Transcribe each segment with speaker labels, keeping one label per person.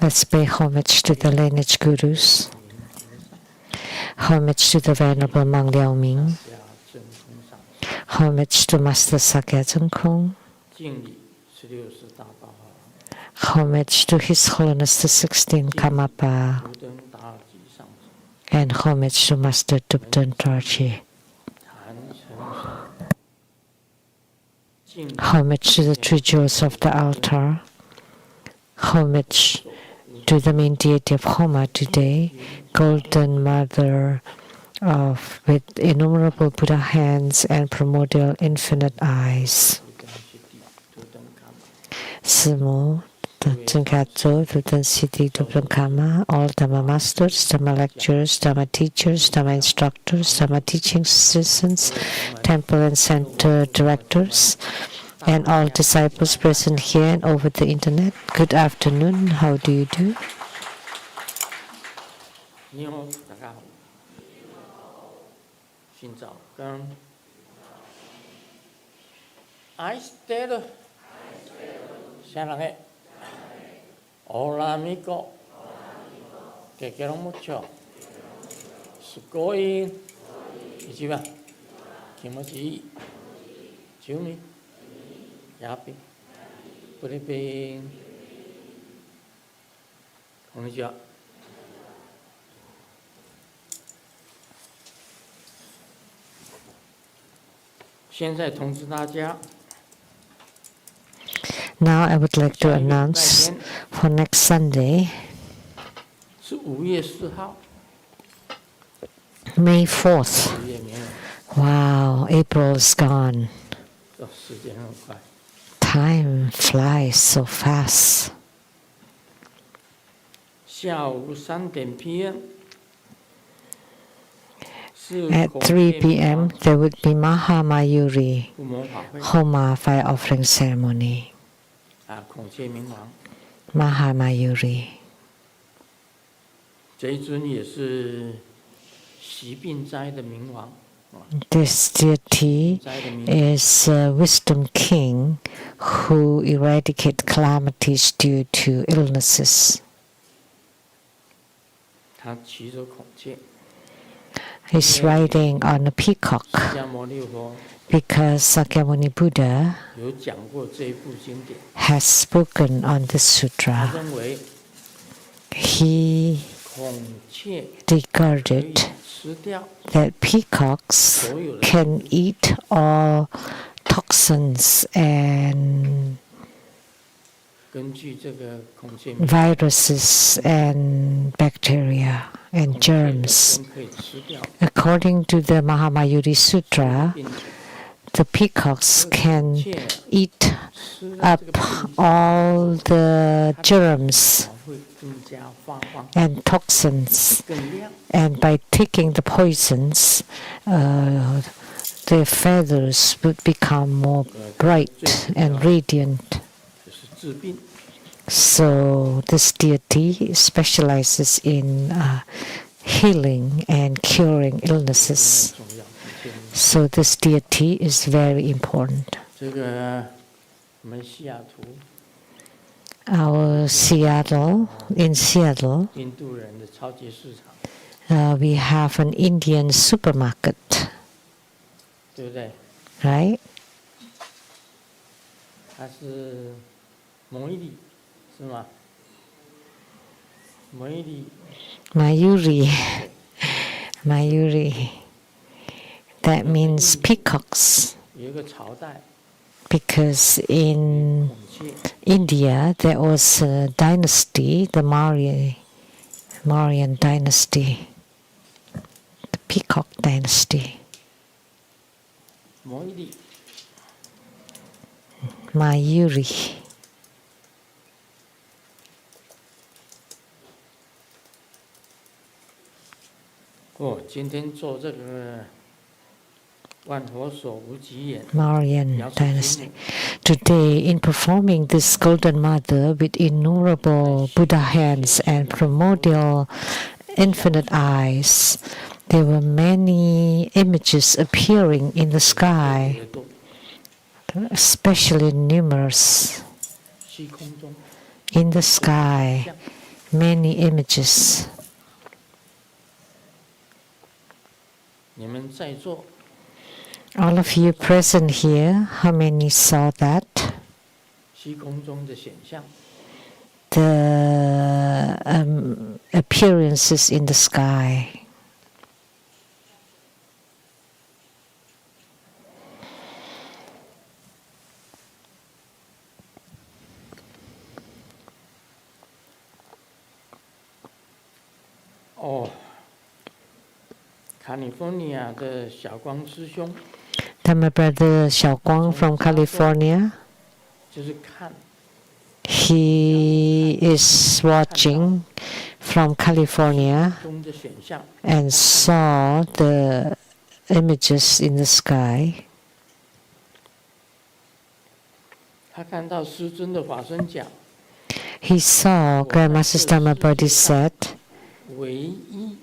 Speaker 1: Let's pay homage to the lineage gurus. Homage to the Venerable Mang Liao Ming. Homage to Master Sakya Zheng Kong. Homage to His Holiness the 16th Karmapa. And homage to Master Tupten Dorje. Homage to the three jewels of the altar. Homage to the main deity of Homa today, Golden Mother with innumerable Buddha hands and primordial infinite eyes. 师母 Tengkato, Tutan Siddhi, Tutan Kama, all Dhamma masters, Dhamma lecturers, Dhamma teachers, Dhamma instructors, Dhamma teaching assistants, temple and center directors, and all disciples present here and over the internet. Good afternoon. How do you do?
Speaker 2: I stayed. Hola amigo, te quiero mucho. Sugoi, ichiba, kimochi, chumi, yapi, puripi, konnichiwa.
Speaker 1: Now I would like to announce for next Sunday, May 4th. Wow, April is gone. Time flies so fast. At 3 p.m. there would be Mahamayuri Homa fire offering ceremony. Mahamayuri. This deity is a wisdom king who eradicates calamities due to illnesses. He's riding on a peacock because Sakyamuni Buddha has spoken on this sutra. He regarded that peacocks can eat all toxins and viruses and bacteria and germs. According to the Mahamayuri Sutra, the peacocks can eat up all the germs and toxins, and by taking the poisons, their feathers would become more bright and radiant. So this deity specializes in healing and curing illnesses. So this deity is very important. In Seattle, we have an Indian supermarket, right? Mayuri. That means peacocks. Because in India there was a dynasty, the Mauryan dynasty, the Peacock dynasty. Mayuri. Mauryan dynasty. Today, in performing this Golden Mother with innumerable Buddha hands and primordial infinite eyes, there were many images appearing in the sky, especially numerous in the sky. many images.
Speaker 2: 你们在座
Speaker 1: All of you present here, how many saw that?
Speaker 2: 虚空中的显象，
Speaker 1: The appearances in the sky.
Speaker 2: 哦，California 的小光师兄
Speaker 1: Then my brother Xiaoguang from California,
Speaker 2: 就是看
Speaker 1: he is watching from California
Speaker 2: 中的显象，
Speaker 1: and saw the images in the sky.
Speaker 2: 他看到师尊的法身讲，
Speaker 1: He saw Grandmaster Dhamma Bodhi said,
Speaker 2: 唯一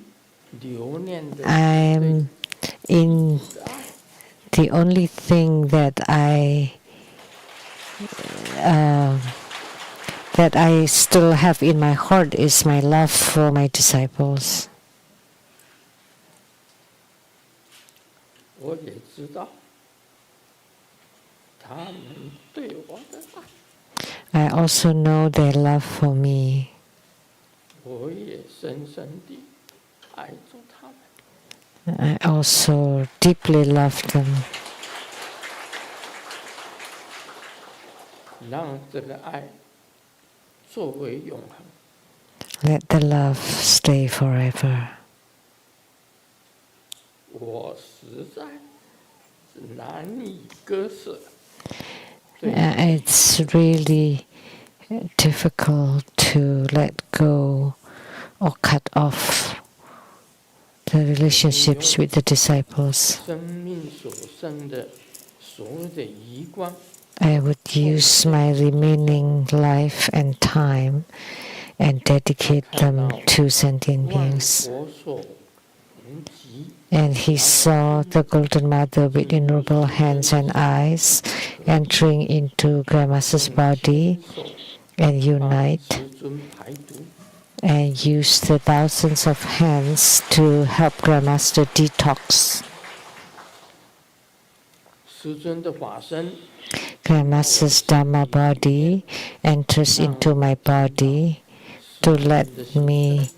Speaker 2: 留念的
Speaker 1: I'm in the only thing that I still have in my heart is my love for my disciples.
Speaker 2: 我也知道他们对我的爱，
Speaker 1: I also know their love for me.
Speaker 2: 我也深深地爱着他们。
Speaker 1: I also deeply love them.
Speaker 2: 让这个爱作为永恒。
Speaker 1: Let the love stay forever.
Speaker 2: 我实在是难以割舍。
Speaker 1: It's really difficult to let go or cut off the relationships with the disciples.
Speaker 2: 生命所剩的所有的遗光，
Speaker 1: I would use my remaining life and time and dedicate them to sentient
Speaker 2: 万
Speaker 1: beings.
Speaker 2: 佛所无极，
Speaker 1: And he saw the Golden Mother with innumerable hands and eyes entering into Grandmaster's body
Speaker 2: 手
Speaker 1: and
Speaker 2: 把
Speaker 1: unite
Speaker 2: 师尊排毒，
Speaker 1: and use the thousands of hands to help Grandmaster detox.
Speaker 2: 师尊的法身
Speaker 1: Grandmaster's Dhamma body enters into my body to let me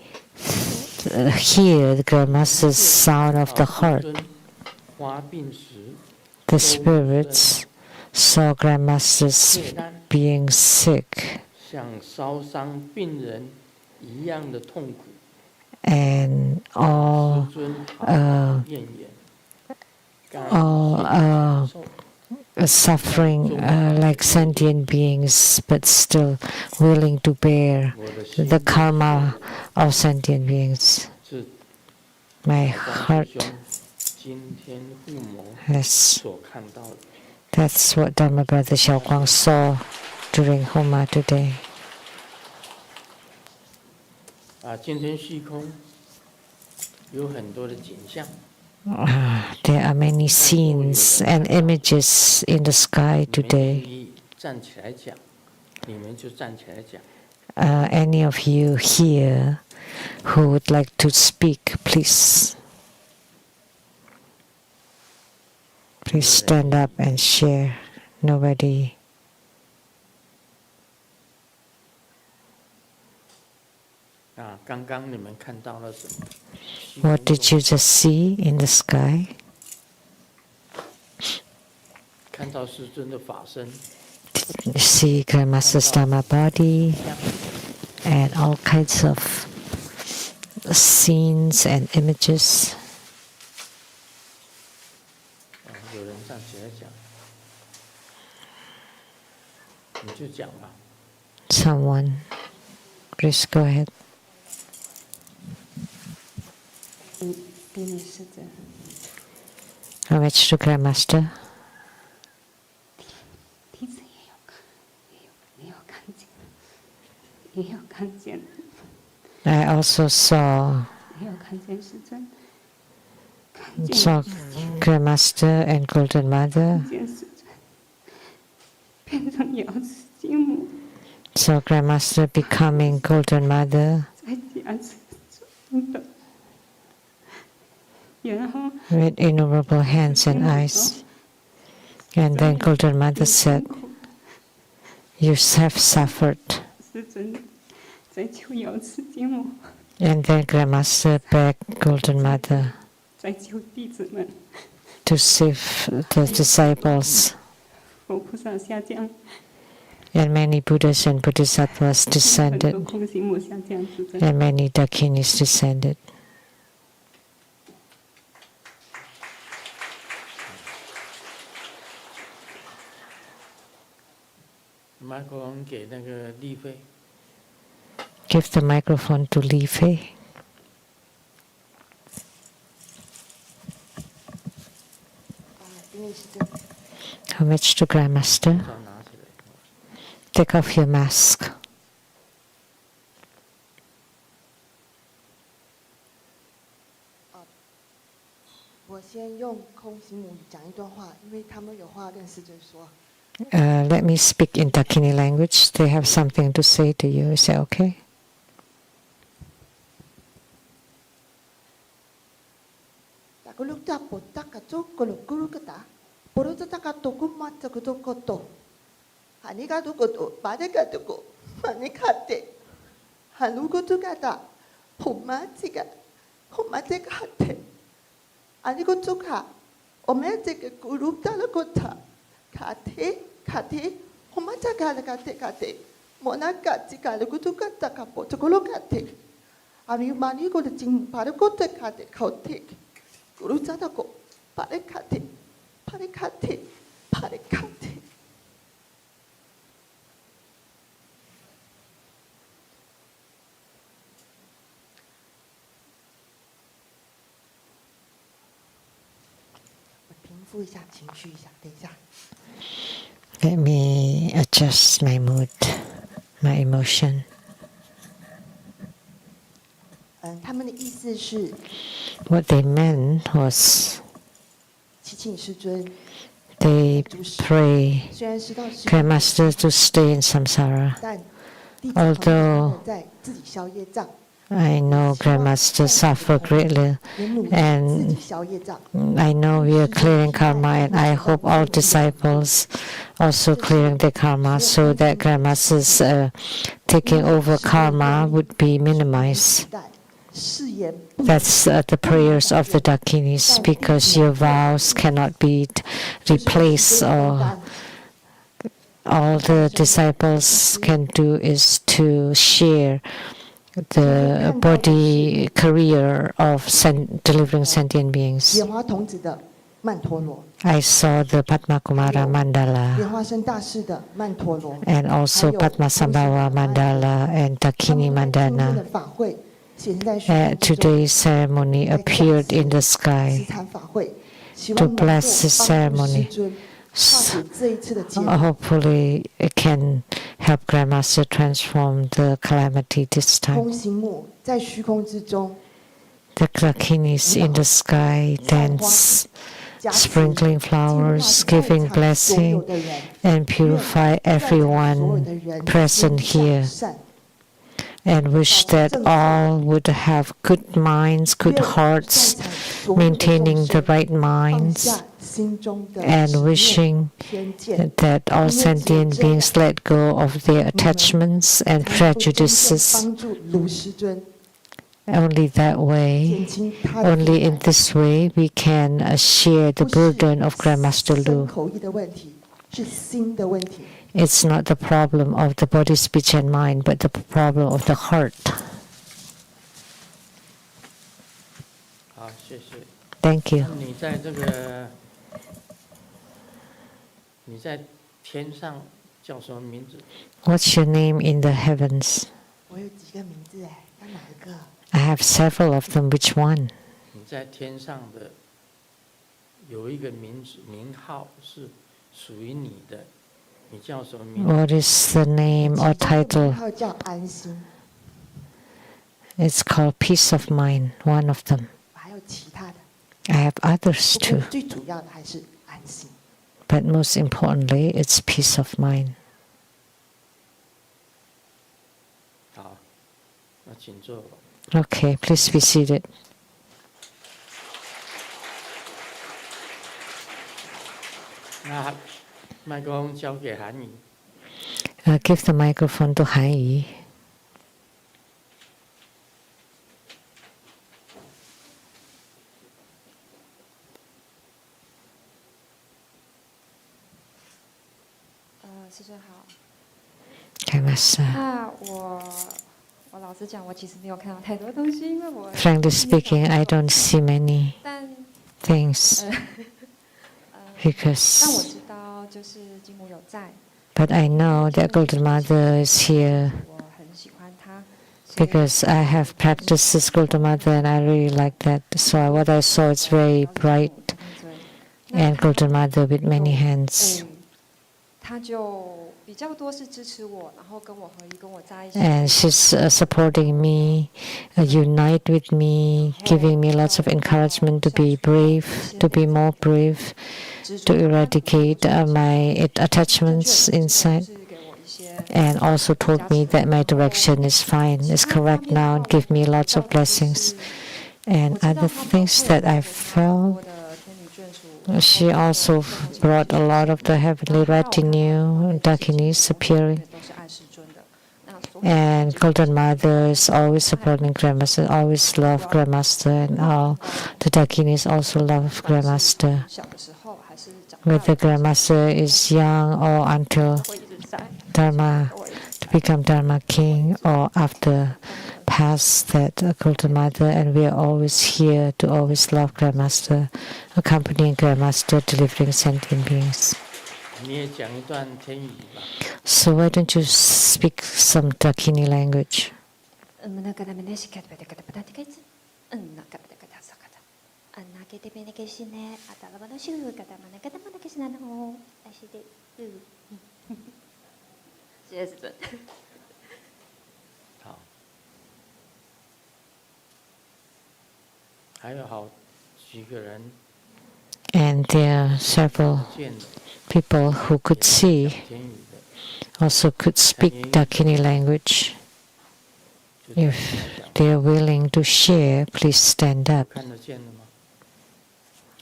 Speaker 1: hear the Grandmaster's sound of the
Speaker 2: 师
Speaker 1: heart.
Speaker 2: 尊发病时
Speaker 1: The spirits saw Grandmaster's
Speaker 2: 血难，
Speaker 1: being sick
Speaker 2: 像烧伤病人一样的痛苦。
Speaker 1: and all
Speaker 2: 师尊毫无怨言，甘
Speaker 1: all
Speaker 2: 受
Speaker 1: suffering like sentient beings, but still willing to bear
Speaker 2: 我的心
Speaker 1: the karma of sentient beings.
Speaker 2: 是
Speaker 1: My
Speaker 2: 光
Speaker 1: heart
Speaker 2: 师兄今天父母
Speaker 1: has,
Speaker 2: 所看到的。
Speaker 1: that's what Dharma Brother Xiaoguang saw during Homa today.
Speaker 2: 今天虚空有很多的景象，
Speaker 1: There are many scenes and images in the sky
Speaker 2: 你们愿
Speaker 1: today.
Speaker 2: 意站起来讲，你们就站起来讲。
Speaker 1: Any of you here who would like to speak, please stand up and share. Nobody.
Speaker 2: 刚刚你们看到了什么？
Speaker 1: What did you just see in the sky?
Speaker 2: 看到师尊的法身，
Speaker 1: See Grandmaster's Dhamma body and all kinds of scenes and images.
Speaker 2: 有人站起来讲，你就讲吧。
Speaker 1: Someone, please go ahead.
Speaker 3: 给你试着
Speaker 1: Homage to Grandmaster.
Speaker 3: 弟子也有看见，也有看见，
Speaker 1: I also saw
Speaker 3: 也有看见师尊，看见
Speaker 1: saw Grandmaster and Golden Mother.
Speaker 3: 看见师尊变成瑶池金母，
Speaker 1: So Grandmaster becoming Golden Mother
Speaker 3: 在家之中的，然后
Speaker 1: with innumerable hands and eyes. And then Golden Mother said,
Speaker 3: 苦
Speaker 1: you have suffered.
Speaker 3: 是真的，在求瑶池见我，
Speaker 1: And then Grandmaster begged Golden Mother
Speaker 3: 在求弟子们，
Speaker 1: to save the disciples.
Speaker 3: 佛菩萨下降，
Speaker 1: And many Buddhas and Bodhisattvas
Speaker 3: 很多
Speaker 1: descended.
Speaker 3: 空行母下降，是真的。
Speaker 1: And many Dakinis descended.
Speaker 2: 麦克风给那个丽菲。
Speaker 1: Give the microphone to Li Fei. Homage to Grandmaster.
Speaker 2: 照拿起来。
Speaker 1: Take off your mask.
Speaker 4: 我先用空行母语讲一段话，因为他们有话跟师尊说。
Speaker 1: Let me speak in Dakini language. They have something to say to you. Is that okay?
Speaker 4: 大家录到不打个做个录咕噜个打，不录到大家多个嘛这个多个多，喊你个多个多，把那个多个，喊你看的，喊如果多个打，ผมมา这个，ผมมา这个喊的，喊你个做卡，我们这个咕噜到了个他。 Kate, humata kate, mona kati kalukutu kata kapo, tokolo kate. Ami mani ko the jing parakote kate, kaute. Guru tatako, parekate, parekate, parekate.
Speaker 1: Let me adjust my mood, my emotion.
Speaker 4: 他们的意思是，
Speaker 1: What they meant was
Speaker 4: 祈请师尊，
Speaker 1: they pray
Speaker 4: 虽然是到师，
Speaker 1: Grandmaster to stay in samsara.
Speaker 4: 但弟子
Speaker 1: Although
Speaker 4: 在自己消业障，
Speaker 1: I know Grandmaster suffer greatly,
Speaker 4: 也努力自己
Speaker 1: and
Speaker 4: 消业障。
Speaker 1: I know we are clearing karma, and I hope all disciples also clearing their karma so that Grandmaster's taking over karma would be minimized.
Speaker 4: 誓言不
Speaker 1: That's the prayers of the Dakinis, because your vows cannot be replaced, or all the disciples can do is to share the body career of delivering sentient beings.
Speaker 4: 莲花童子的曼陀罗，
Speaker 1: I saw the Padma Kumara
Speaker 4: 莲
Speaker 1: mandala
Speaker 4: 花生大士的曼陀罗，
Speaker 1: and also Padma Sambhava mandala and
Speaker 4: 他
Speaker 1: Dakini
Speaker 4: 们在今天
Speaker 1: mandala.
Speaker 4: 的法会显现在虚
Speaker 1: At
Speaker 4: 空之中，
Speaker 1: today's ceremony appeared in the
Speaker 4: 慈
Speaker 1: sky
Speaker 4: 禅法会，希
Speaker 1: to
Speaker 4: 望能够
Speaker 1: bless the
Speaker 4: 帮助
Speaker 1: ceremony.
Speaker 4: 师尊化解这一次的劫难。
Speaker 1: Hopefully it can help Grandmaster transform the calamity this time.
Speaker 4: 空行母在虚空之中，
Speaker 1: The Dakinis in the sky dance,
Speaker 4: 加持
Speaker 1: sprinkling flowers, giving
Speaker 4: 净化所有
Speaker 1: blessing,
Speaker 4: 的人，
Speaker 1: and purify
Speaker 4: 在场所有
Speaker 1: everyone
Speaker 4: 的人
Speaker 1: present
Speaker 4: 心
Speaker 1: here,
Speaker 4: 向善
Speaker 1: and wish that all would have good minds, good
Speaker 4: 愿
Speaker 1: hearts,
Speaker 4: 在场所有的众
Speaker 1: maintaining the
Speaker 4: 生
Speaker 1: right
Speaker 4: 放
Speaker 1: minds,
Speaker 4: 下心中的
Speaker 1: and
Speaker 4: 执念
Speaker 1: wishing
Speaker 4: 偏见，
Speaker 1: that all sentient beings let go of their attachments and
Speaker 4: 才能够真正
Speaker 1: prejudices.
Speaker 4: 帮助卢师尊
Speaker 1: Only that
Speaker 4: 减
Speaker 1: way,
Speaker 4: 轻他的
Speaker 1: only
Speaker 4: 负
Speaker 1: in
Speaker 4: 担
Speaker 1: this way, we can share the
Speaker 4: 不是
Speaker 1: burden of Grandmaster
Speaker 4: 身
Speaker 1: Lu.
Speaker 4: 口意的问题，是心的问题。
Speaker 1: It's not the problem of the body, speech, and mind, but the problem of the heart.
Speaker 2: 好，谢谢。
Speaker 1: Thank you.
Speaker 2: 那你在这个，你在天上叫什么名字？
Speaker 1: What's your name in the heavens?
Speaker 4: 我有几个名字哎，要哪一个？
Speaker 1: I have several of them. Which one?
Speaker 2: 你在天上的有一个名字名号是属于你的，你叫什么名字？
Speaker 1: What is the name or
Speaker 4: 其中一个
Speaker 1: title?
Speaker 4: 号叫安心，
Speaker 1: It's called Peace of Mind, one of them.
Speaker 4: 还有其他的。
Speaker 1: I have others
Speaker 4: 不过
Speaker 1: too,
Speaker 4: 最主要的还是安心。
Speaker 1: but most importantly, it's peace of mind.
Speaker 2: 那请坐。
Speaker 1: Okay, please be seated.
Speaker 2: 那麦克风交给韩怡。
Speaker 1: Give the microphone to Han Yi.
Speaker 3: 师尊好。
Speaker 1: Master.
Speaker 3: 那我老实讲，我其实没有看到太多东西，因为我
Speaker 1: Frankly speaking, I don't see many
Speaker 3: 但
Speaker 1: things
Speaker 3: 但我
Speaker 1: because,
Speaker 3: 知道就是金母有在，
Speaker 1: but I know that Golden Mother is here
Speaker 3: 我很喜欢她。所以
Speaker 1: because I have practiced this Golden Mother and I really like that. So what I saw is very bright
Speaker 3: 那
Speaker 1: and
Speaker 3: 她
Speaker 1: Golden Mother with many hands.
Speaker 3: 她就比较多是支持我，然后跟我合一，跟我在一起。
Speaker 1: And she's supporting me, unite with me, giving me lots of encouragement to be brave, to be more brave, to eradicate my attachments inside,
Speaker 3: 是给我一些
Speaker 1: and also told me that my direction is fine, is correct now, and give me lots of blessings. And other things that I felt, she also brought a lot of the heavenly retinue, Dakinis appearing.
Speaker 3: 都是暗示尊的。那所以
Speaker 1: And Golden Mother is always supporting Grandmaster, always love Grandmaster, and all the Dakinis also love Grandmaster.
Speaker 3: 小的时候还是长大
Speaker 1: Whether
Speaker 3: 了，
Speaker 1: Grandmaster is young or until
Speaker 3: 会一直在，
Speaker 1: Dharma
Speaker 3: 我一直
Speaker 1: to become Dharma King or after past that Golden Mother, and we are always here to always love Grandmaster, accompanying Grandmaster, delivering sentient beings.
Speaker 2: 你也讲一段天语吧。
Speaker 1: So why don't you speak some Dakini language?
Speaker 3: 那个他们那些看不得，看不得，这个那看不得，看他啥看他，那给这边那个是呢，大家把那修个他们那个他们那个是哪哦，那是的，谢谢师尊。
Speaker 2: 好，还有好几个人
Speaker 1: And there are several
Speaker 2: 见的
Speaker 1: people who could see,
Speaker 2: 天语的，
Speaker 1: also could speak Dakini language.
Speaker 2: 就在
Speaker 1: If
Speaker 2: 讲
Speaker 1: they are willing to share, please stand up.
Speaker 2: 看得见的吗？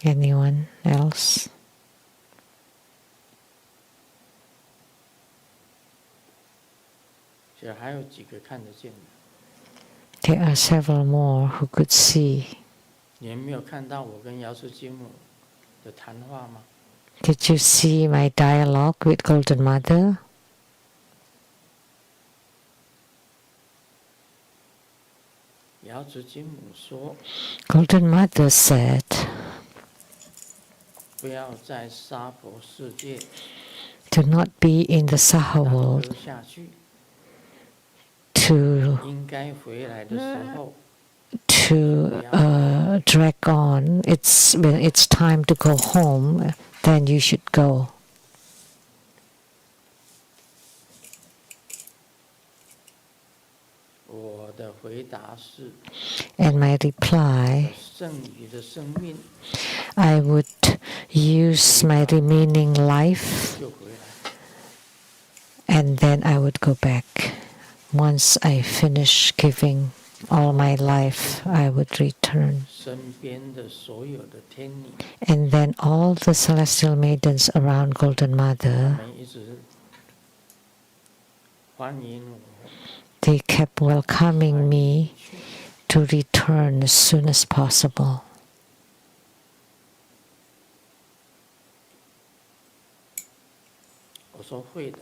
Speaker 1: Anyone else?
Speaker 2: 其实还有几个看得见的。
Speaker 1: There are several more who could see.
Speaker 2: 你们没有看到我跟瑶池金母的谈话吗？
Speaker 1: Did you see my dialogue with Golden Mother?
Speaker 2: 瑶池金母说
Speaker 1: Golden Mother said,
Speaker 2: 不要在娑婆世界
Speaker 1: do not be in the Saha
Speaker 2: 耽
Speaker 1: world
Speaker 2: 搁下去，
Speaker 1: to
Speaker 2: 应该回来的时候，
Speaker 1: drag on. When it's time to go home, then you should go.
Speaker 2: 我的回答是
Speaker 1: And my reply,
Speaker 2: 剩余的生命
Speaker 1: I would use my remaining life
Speaker 2: 就回来。
Speaker 1: and then I would go back. Once I finish giving all my life, I would return.
Speaker 2: 身边的所有的天女，
Speaker 1: And then all the celestial maidens around Golden
Speaker 2: 他
Speaker 1: Mother,
Speaker 2: 们一直欢迎我
Speaker 1: they kept welcoming me to return as soon as possible.
Speaker 2: 我说会的，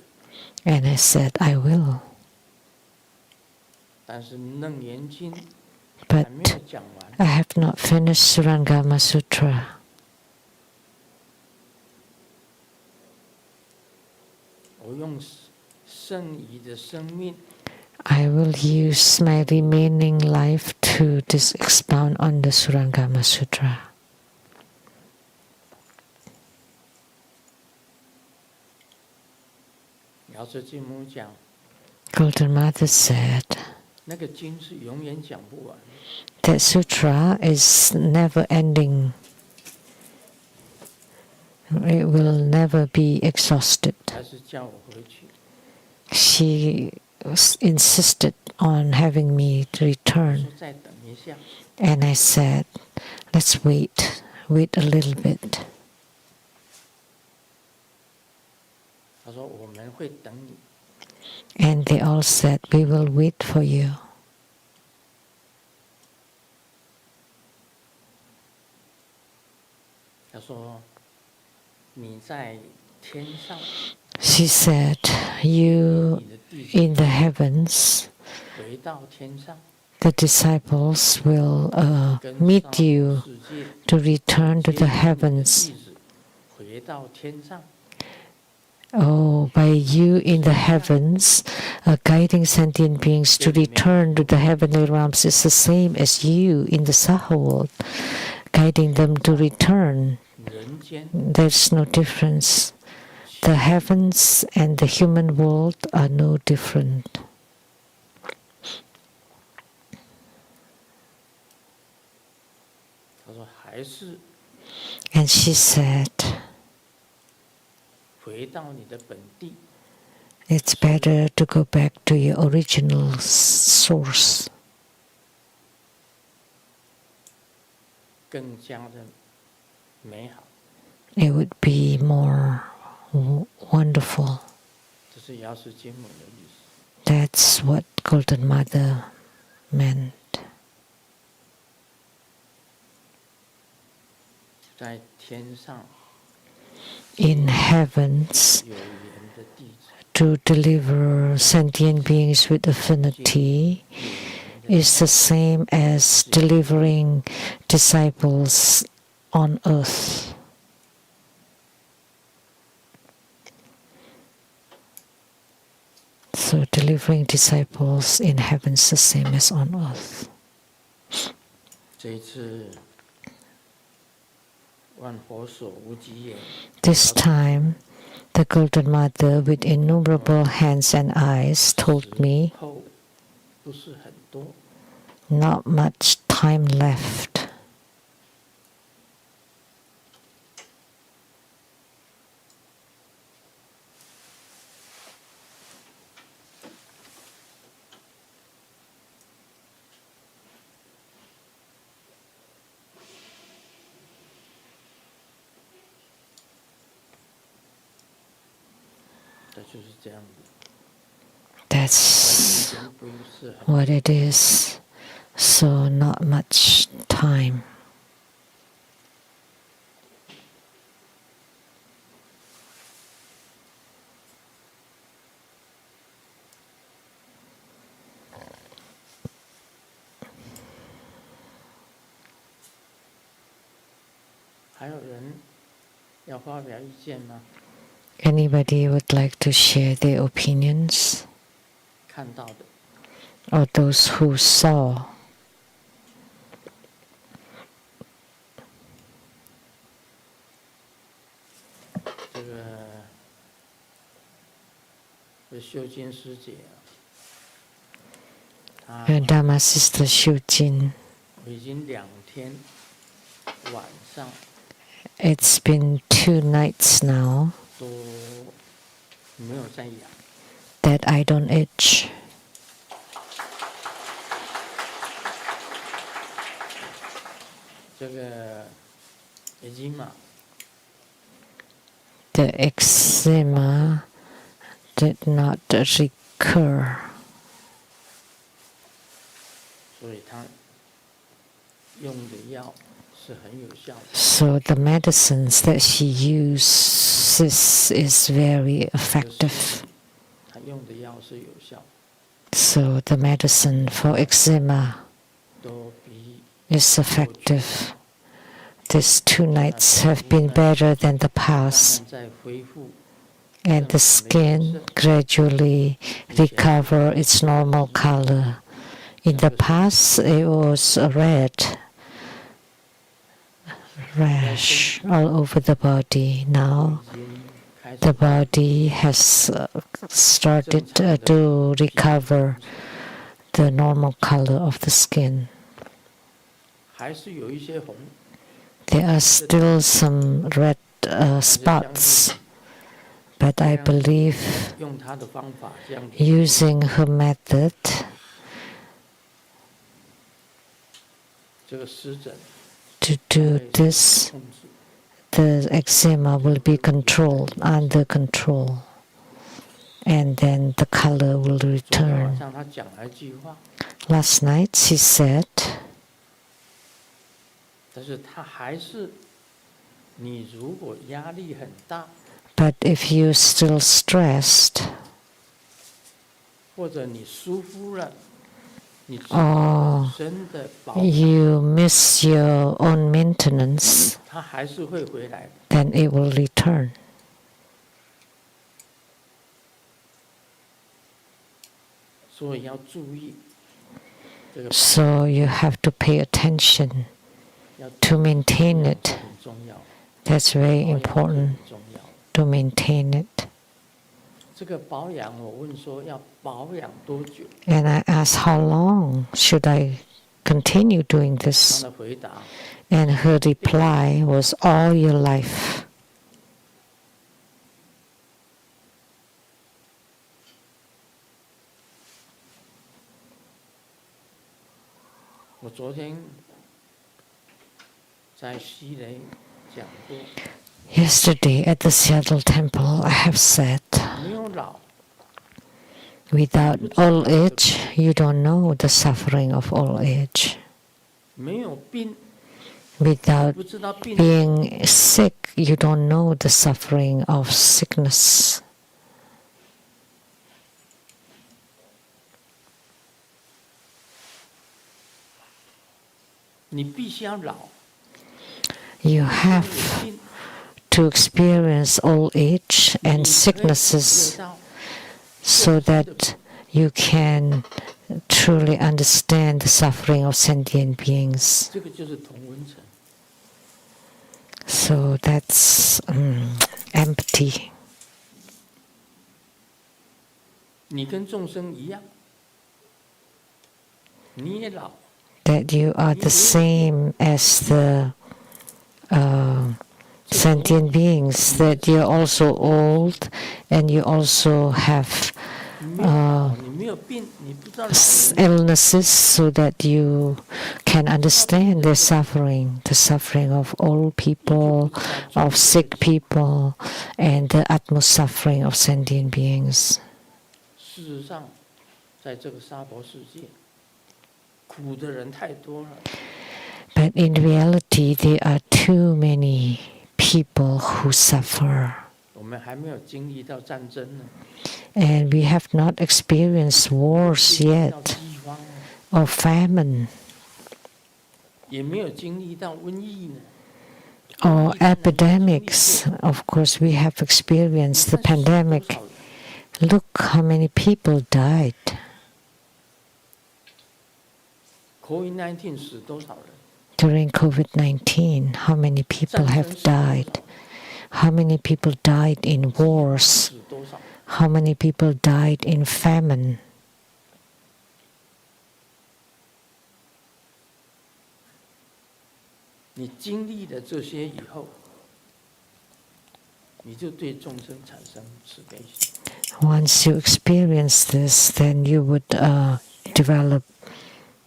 Speaker 1: And I said, I will.
Speaker 2: 但是楞严经
Speaker 1: But
Speaker 2: 还没有讲完，
Speaker 1: I have not finished Surangama Sutra.
Speaker 2: 我用剩余的生命
Speaker 1: I will use my remaining life to expound on the Surangama Sutra.
Speaker 2: 瑶池金母讲，
Speaker 1: Golden Mother said
Speaker 2: 那个经是永远讲不完，
Speaker 1: that sutra is never ending. It will never be exhausted.
Speaker 2: 还是叫我回去。
Speaker 1: She insisted on having me
Speaker 2: 说
Speaker 1: return.
Speaker 2: 再等一下，
Speaker 1: And I said, let's wait a little bit.
Speaker 2: 他说我们会等你。
Speaker 1: And they all said, we will wait for you.
Speaker 2: 他说你在天上，
Speaker 1: She said, you
Speaker 2: 你的弟子
Speaker 1: in the heavens,
Speaker 2: 回到天上，
Speaker 1: the disciples will
Speaker 2: 跟
Speaker 1: meet
Speaker 2: 上
Speaker 1: you
Speaker 2: 世界
Speaker 1: to return to
Speaker 2: 接
Speaker 1: the
Speaker 2: 引你的
Speaker 1: heavens.
Speaker 2: 弟子回到天上，
Speaker 1: Oh, by you in the heavens, guiding sentient beings to return to the heavenly realms is the same as you in the Saha world, guiding them to return.
Speaker 2: 人间
Speaker 1: There's no difference. The heavens and the human world are no different.
Speaker 2: 他说还是
Speaker 1: And she said,
Speaker 2: 回到你的本地，
Speaker 1: it's better to go back to your original source.
Speaker 2: 更加的美好。
Speaker 1: It would be more wonderful.
Speaker 2: 这是药师经文的意思。
Speaker 1: That's what Golden Mother meant.
Speaker 2: 在天上
Speaker 1: In heavens,
Speaker 2: 有缘的弟子，
Speaker 1: to deliver sentient beings with affinity is the same as delivering disciples on earth. So delivering disciples in heaven is the same as on earth.
Speaker 2: 这一次万佛所无极眼，
Speaker 1: This time, the Golden Mother with innumerable hands and eyes told me
Speaker 2: 后不是很多，
Speaker 1: not much time left.
Speaker 2: 这就是这样子。
Speaker 1: That's
Speaker 2: 时间不是很
Speaker 1: what it is. So not much time. 还有人要发表意见吗？ Anybody would like to share their opinions?
Speaker 2: 看到的，
Speaker 1: Or those who saw?
Speaker 2: 这个是修金师姐啊，她
Speaker 1: Dharma Sister Shujin.
Speaker 2: 我已经2天晚上
Speaker 1: It's been 2 nights now
Speaker 2: 都没有在养。
Speaker 1: that I don't itch.
Speaker 2: 这个已经嘛，
Speaker 1: The eczema did not recur.
Speaker 2: 所以他用的药是很有效的。
Speaker 1: So the medicines that she uses is very effective.
Speaker 2: 他用的药是有效，
Speaker 1: So the medicine for eczema
Speaker 2: 都比
Speaker 1: is effective. These 2 nights have been better than the
Speaker 2: 慢
Speaker 1: past,
Speaker 2: 慢在恢复。
Speaker 1: and the skin gradually recover its normal color. In the past, it was a red rash all over the body. Now,
Speaker 2: 已经开始
Speaker 1: the body has started to recover the normal color of the skin.
Speaker 2: 还是有一些红，
Speaker 1: There are still some red spots, But I believe
Speaker 2: 用他的方法这样子
Speaker 1: using her method,
Speaker 2: 这个湿疹
Speaker 1: to do
Speaker 2: 会
Speaker 1: this,
Speaker 2: 控制。
Speaker 1: the eczema will be controlled, under control, and then the color will
Speaker 2: 昨天晚
Speaker 1: return.
Speaker 2: 上他讲了一句话，
Speaker 1: Last night she said,
Speaker 2: 但是他还是，你如果压力很大，
Speaker 1: but if you're still stressed,
Speaker 2: 或者你疏忽了，你自己
Speaker 1: 哦
Speaker 2: 本身的保养，
Speaker 1: you miss your own maintenance,
Speaker 2: 它还是会回来的。
Speaker 1: then it will return.
Speaker 2: 所以要注意这个，
Speaker 1: So you have to pay attention
Speaker 2: 要
Speaker 1: to maintain
Speaker 2: 这
Speaker 1: it.
Speaker 2: 很重要，
Speaker 1: That's very
Speaker 2: 保养
Speaker 1: important
Speaker 2: 很重要。
Speaker 1: to maintain it.
Speaker 2: 这个保养，我问说要保养多久？
Speaker 1: And I asked, how long should I continue doing
Speaker 2: 他
Speaker 1: this?
Speaker 2: 的回答，
Speaker 1: And her reply was, all your life.
Speaker 2: 我昨天在西雷讲过，
Speaker 1: Yesterday at the Seattle temple, I have said,
Speaker 2: 没有老，
Speaker 1: without old age, you don't know the suffering of old age.
Speaker 2: 没有病，
Speaker 1: Without
Speaker 2: 不知道病。
Speaker 1: being sick, you don't know the suffering of sickness.
Speaker 2: 你必须要老，
Speaker 1: You
Speaker 2: 有
Speaker 1: have
Speaker 2: 病，
Speaker 1: to experience old age
Speaker 2: 你
Speaker 1: and
Speaker 2: 才会体
Speaker 1: sicknesses
Speaker 2: 会到
Speaker 1: so that you can truly understand the suffering of sentient beings.
Speaker 2: 这个就是同温层。
Speaker 1: So that's empty.
Speaker 2: 你跟众生一样，你也老，
Speaker 1: That you are the same as the sentient beings, that you're also old and you also have
Speaker 2: 你没有老，你没有病，你不知道老人
Speaker 1: illnesses, so that you can understand their suffering, the suffering of old people, of sick people, and the utmost suffering of sentient beings.
Speaker 2: 事实上，在这个娑婆世界，苦的人太多了。
Speaker 1: But in reality, there are too many people who suffer,
Speaker 2: 我们还没有经历到战争呢，
Speaker 1: and we have not experienced wars
Speaker 2: 经历
Speaker 1: yet
Speaker 2: 到饥荒呢，
Speaker 1: or famine
Speaker 2: 也没有经历到瘟疫呢。
Speaker 1: or epidemics. Of course, we have experienced the
Speaker 2: 你看死多
Speaker 1: pandemic.
Speaker 2: 少人
Speaker 1: Look how many people died.
Speaker 2: COVID-19 死多少人？
Speaker 1: During COVID-19, how many people have died? How many people died in wars?
Speaker 2: 死多少？
Speaker 1: How many people died in famine?
Speaker 2: 你经历了这些以后，你就对众生产生慈悲心。
Speaker 1: Once you experience this, then you would develop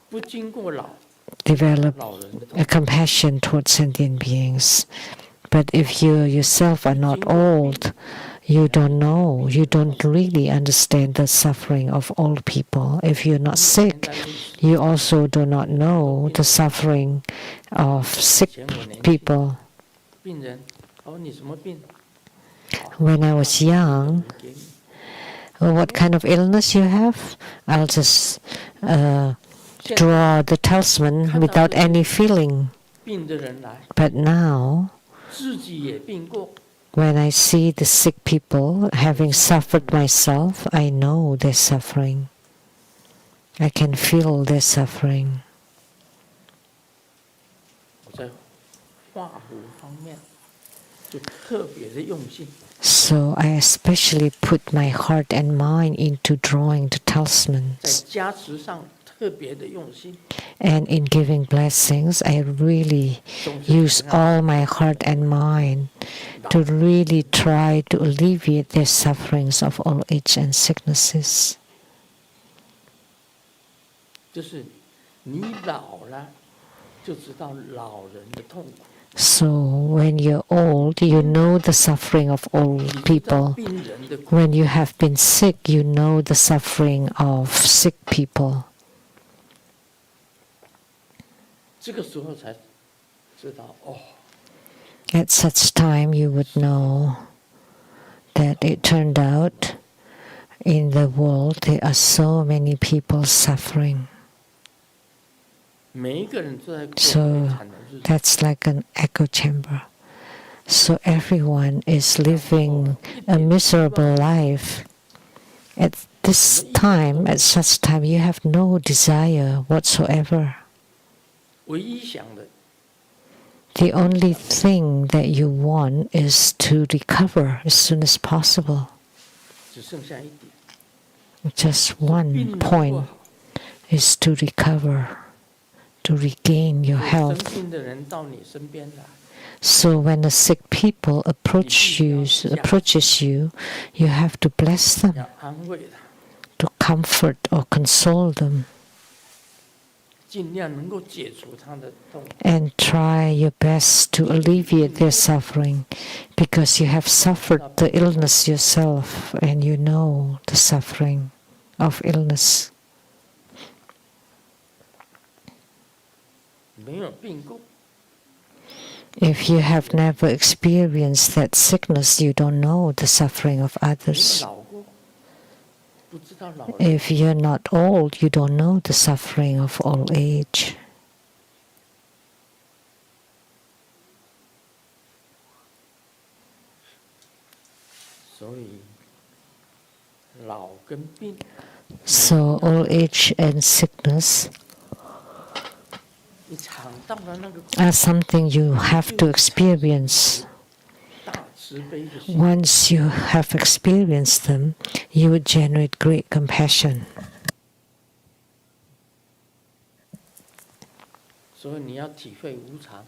Speaker 2: 不经过老
Speaker 1: develop
Speaker 2: 老人的
Speaker 1: a compassion towards sentient beings. But if you yourself are not old, you don't know, you don't really understand the suffering of old people. If you're not sick, you also do not know the suffering of sick
Speaker 2: 前5年
Speaker 1: people.
Speaker 2: 病人，哦，你什么病？
Speaker 1: When I was young,
Speaker 2: 给你
Speaker 1: what kind of illness you have? I'll just draw the talisman without any feeling.
Speaker 2: 病的人来，
Speaker 1: But now,
Speaker 2: 自己也病过，
Speaker 1: when I see the sick people, having suffered myself, I know their suffering. I can feel their suffering.
Speaker 2: 我在画符方面就特别的用心。
Speaker 1: So I especially put my heart and mind into drawing the
Speaker 2: 在
Speaker 1: talismans.
Speaker 2: 加持上特别的用心，
Speaker 1: And in giving blessings, I really use all my heart and mind to really try to alleviate their sufferings of old age and sicknesses.
Speaker 2: 就是你老了，就知道老人的痛苦。
Speaker 1: So when you're old, you know the suffering of old people. When you have been sick, you know the suffering of sick people.
Speaker 2: 这个时候才知道哦。
Speaker 1: At such time, you would know that it turned out in the world there are so many people suffering.
Speaker 2: 每一个人都在过
Speaker 1: So
Speaker 2: 悲惨的日子。
Speaker 1: that's like an echo chamber. So everyone is living a miserable life. At this time, at such time, you have no desire whatsoever.
Speaker 2: 唯一想的
Speaker 1: The only thing that you want is to recover as soon as possible.
Speaker 2: 只剩下一点。
Speaker 1: Just one point is to recover, to regain your
Speaker 2: 生
Speaker 1: health.
Speaker 2: 病的人到你身边来，
Speaker 1: So when the sick people approaches you, you have to bless them,
Speaker 2: 要安慰他，
Speaker 1: to comfort or console them,
Speaker 2: 尽量能够解除他的痛苦。
Speaker 1: and try your best to alleviate their suffering, because you have suffered the illness yourself and you know the suffering of illness.
Speaker 2: 没有病过，
Speaker 1: If you have never experienced that sickness, you don't know the suffering of
Speaker 2: 没有
Speaker 1: others.
Speaker 2: 老过，不知道老人。
Speaker 1: If you're not old, you don't know the suffering of old age.
Speaker 2: 所以老跟病
Speaker 1: So old age and sickness
Speaker 2: 你尝到了那个
Speaker 1: are something you have to experience.
Speaker 2: 大慈悲的心，
Speaker 1: Once you have experienced them, you would generate great compassion.
Speaker 2: 所以你要体会无常。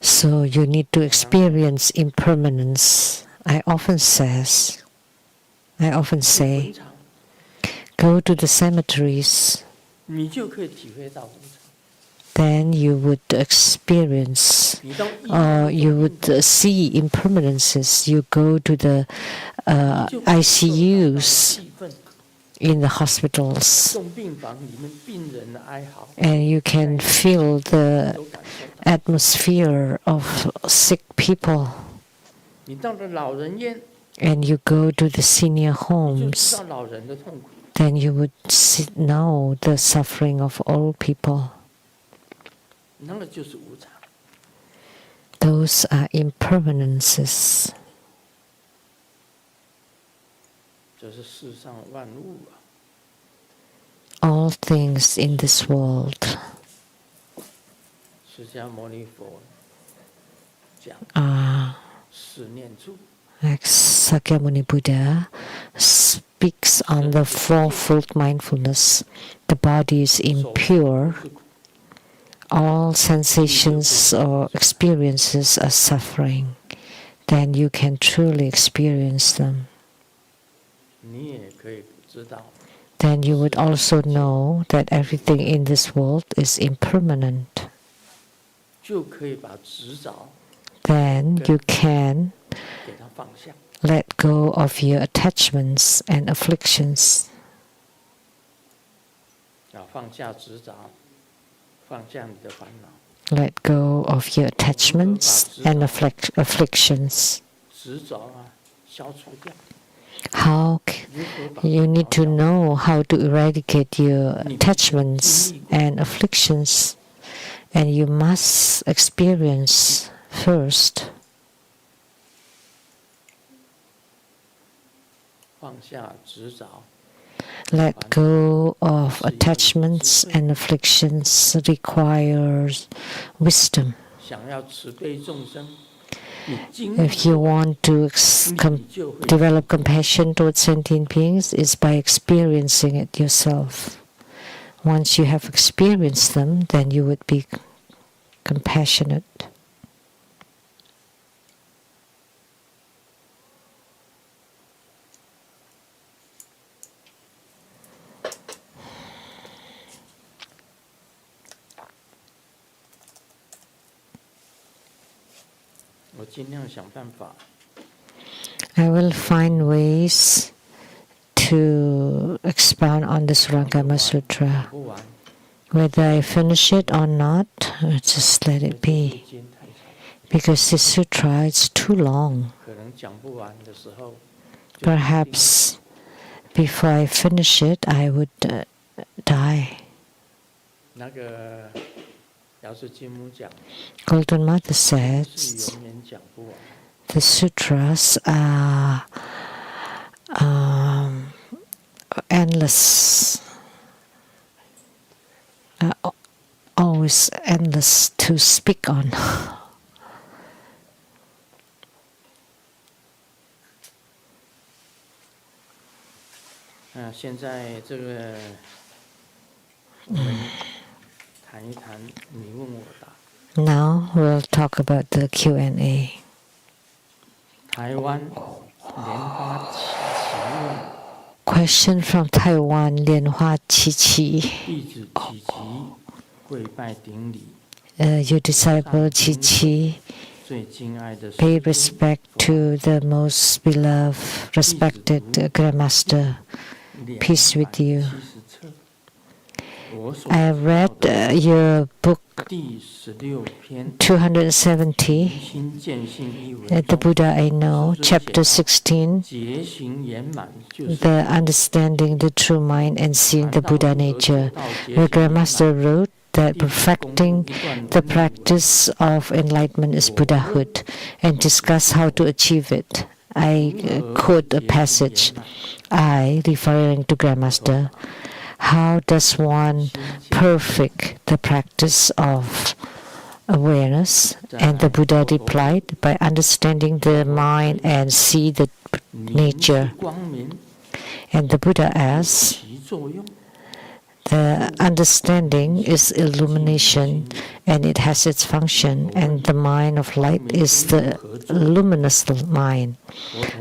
Speaker 1: So you need to experience impermanence. I often say,
Speaker 2: 文
Speaker 1: go
Speaker 2: 常，
Speaker 1: to the cemeteries,
Speaker 2: 你就可以体会到无常。
Speaker 1: then you would experience
Speaker 2: 你到医
Speaker 1: or
Speaker 2: 院
Speaker 1: you would see impermanences. You go to the
Speaker 2: 你就会受到那种
Speaker 1: ICUs
Speaker 2: 气氛，
Speaker 1: in the hospitals,
Speaker 2: 重病房里面病人的哀嚎，
Speaker 1: and you can feel the
Speaker 2: 都感受到。
Speaker 1: atmosphere of sick people.
Speaker 2: 你到了老人院，
Speaker 1: And you go to the senior
Speaker 2: 你就知
Speaker 1: homes,
Speaker 2: 道老人的痛苦。
Speaker 1: then you would know the suffering of old people.
Speaker 2: 那个就是无常。
Speaker 1: Those are impermanences.
Speaker 2: 这是世上万物啊，
Speaker 1: All things in this world
Speaker 2: 释迦牟尼佛讲
Speaker 1: are
Speaker 2: 四念处，
Speaker 1: like Sakyamuni Buddha speaks on the fourfold mindfulness. The body is impure. All sensations or experiences are suffering. Then you can truly experience them.
Speaker 2: 你也可以知道，
Speaker 1: Then you would also know that everything in this world is impermanent.
Speaker 2: 就可以把执着
Speaker 1: Then you can
Speaker 2: 给它放下。
Speaker 1: let go of your attachments and afflictions.
Speaker 2: 放下执着，放下你的烦恼。
Speaker 1: Let go of your attachments and afflictions.
Speaker 2: 执着啊，消除掉。
Speaker 1: How
Speaker 2: 如何把
Speaker 1: you need to know how to eradicate your attachments and afflictions, and you must experience first.
Speaker 2: 放下执着，
Speaker 1: Let go of attachments and afflictions requires wisdom.
Speaker 2: 想要慈悲众生，你经
Speaker 1: If you
Speaker 2: 过
Speaker 1: want to
Speaker 2: 你就会
Speaker 1: develop compassion towards sentient beings, is by experiencing it yourself. Once you have experienced them, then you would be compassionate. I will find ways to expound on the Surangama Sutra. Whether I finish it or not, just let it be. Because this sutra is too long. Perhaps before I finish it, I would die. Golden Mother says the sutras are endless, always endless to speak on. Now we'll talk about the Q&A. Question from Taiwan, Lianhua Qiqi. Your disciple Qiqi, pay respect to the most beloved, respected Grandmaster. Peace with you. I read your book 270, The Buddha I Know, chapter 16, the understanding the true mind and seeing the Buddha nature. The Grandmaster wrote that perfecting the practice of enlightenment is Buddhahood and discuss how to achieve it. I quote a passage. I, referring to Grandmaster, how does one perfect the practice of awareness? And the Buddha replied, by understanding the mind and see the nature. And the Buddha asked, the understanding is illumination and it has its function, and the mind of light is the luminous mind.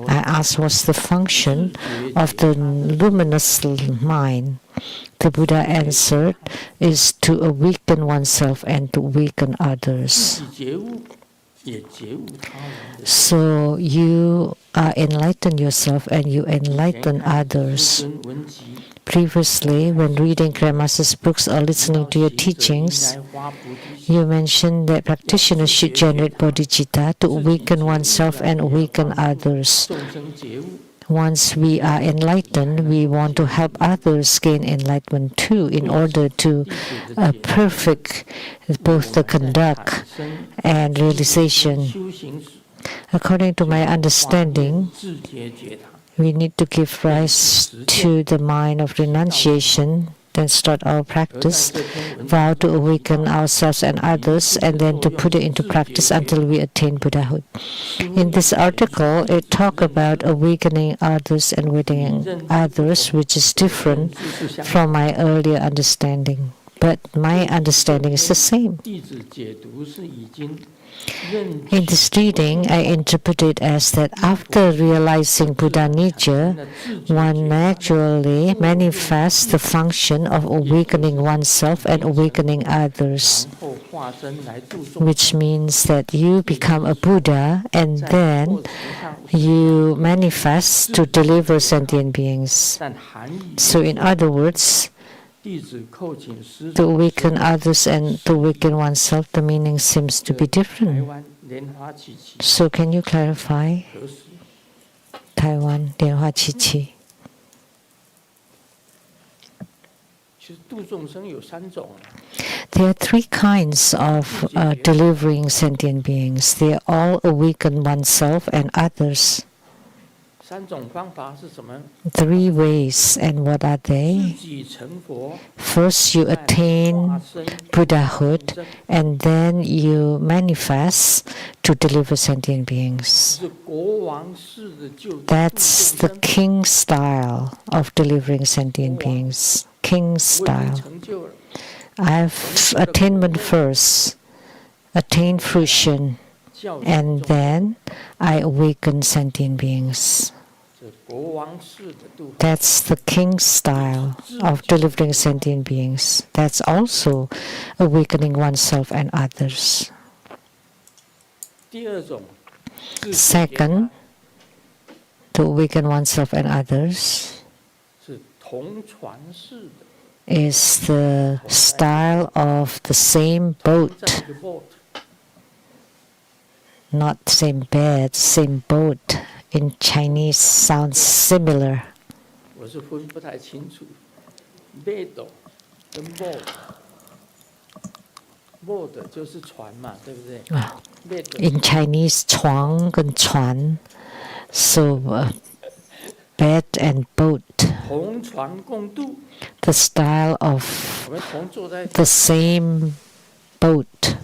Speaker 1: I asked, what's the function of the luminous mind? The Buddha answered, is to awaken oneself and to awaken others. So you enlighten yourself and you enlighten others. Previously, when reading Grandmaster's books or listening to your teachings, you mentioned that practitioners should generate bodhicitta to awaken oneself and awaken others. Once we are enlightened, we want to help others gain enlightenment too, in order to perfect both the conduct and realization. According to my understanding, we need to give rise to the mind of renunciation, then start our practice, vow to awaken ourselves and others, and then to put it into practice until we attain Buddhahood. In this article, it talks about awakening others and awakening others, which is different from my earlier understanding. But my understanding is the same. In this reading, I interpret it as that after realizing Buddha nature, one naturally manifests the function of awakening oneself and awakening others, which means that you become a Buddha and then you manifest to deliver sentient beings. So in other words, to awaken others and to awaken oneself, the meaning seems to be different. So can you clarify? Taiwan, Lianhua Qiqi. There are three kinds of delivering sentient beings. They all awaken oneself and others.
Speaker 2: 3种方法是什么？
Speaker 1: 3 ways, and what are
Speaker 2: 自
Speaker 1: they?
Speaker 2: 己成佛，
Speaker 1: First, you
Speaker 2: 再化
Speaker 1: attain
Speaker 2: 身
Speaker 1: Buddhahood,
Speaker 2: 众生，
Speaker 1: and then you manifest to deliver sentient beings.
Speaker 2: 是国王式的救度
Speaker 1: That's
Speaker 2: 众
Speaker 1: the
Speaker 2: 生。
Speaker 1: king style of delivering sentient
Speaker 2: Wow.
Speaker 1: beings. King
Speaker 2: 我已经
Speaker 1: style.
Speaker 2: 成就了，
Speaker 1: I've attainment first, attain fruition,
Speaker 2: 教训
Speaker 1: and
Speaker 2: 众生。
Speaker 1: then I awaken sentient beings.
Speaker 2: 这国王式的度，
Speaker 1: That's the king style of delivering sentient beings. That's also awakening oneself and others.
Speaker 2: 第二种，自己觉
Speaker 1: Second,
Speaker 2: 察
Speaker 1: to awaken oneself and others
Speaker 2: 是同船式的，
Speaker 1: is the style of the same
Speaker 2: 在
Speaker 1: boat,
Speaker 2: 一个 boat，
Speaker 1: not same bed, same boat. In Chinese sounds similar.
Speaker 2: 我是分不太清楚，bed 跟 boat，boat 就是船嘛，对不对 ？bed
Speaker 1: In Chinese, 床跟船, so bed and boat.
Speaker 2: 同船共度，
Speaker 1: The style of
Speaker 2: 我们同坐在
Speaker 1: the same boat.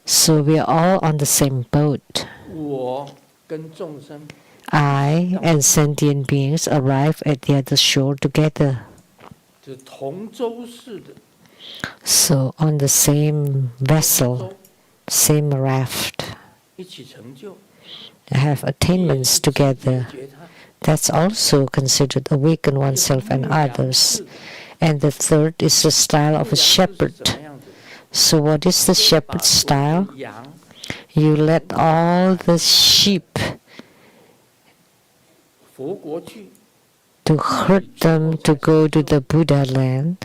Speaker 1: So we are all on the same boat.
Speaker 2: 我跟众生
Speaker 1: I and sentient beings arrive at the other shore together.
Speaker 2: 是同舟式的，
Speaker 1: So on the same
Speaker 2: 同
Speaker 1: vessel,
Speaker 2: 舟
Speaker 1: same raft,
Speaker 2: 一起成就，
Speaker 1: have
Speaker 2: 也
Speaker 1: attainments
Speaker 2: 是自己
Speaker 1: together.
Speaker 2: 觉察，
Speaker 1: That's also considered awaken oneself and
Speaker 2: 牧羊
Speaker 1: others.
Speaker 2: 式的
Speaker 1: And the third is the style
Speaker 2: 牧
Speaker 1: of a
Speaker 2: 羊式是
Speaker 1: shepherd.
Speaker 2: 什么样子？
Speaker 1: So what is the
Speaker 2: 把
Speaker 1: shepherd
Speaker 2: 所有
Speaker 1: style?
Speaker 2: 的羊
Speaker 1: You let all the sheep
Speaker 2: 佛国去，
Speaker 1: to herd them to go to the Buddha land,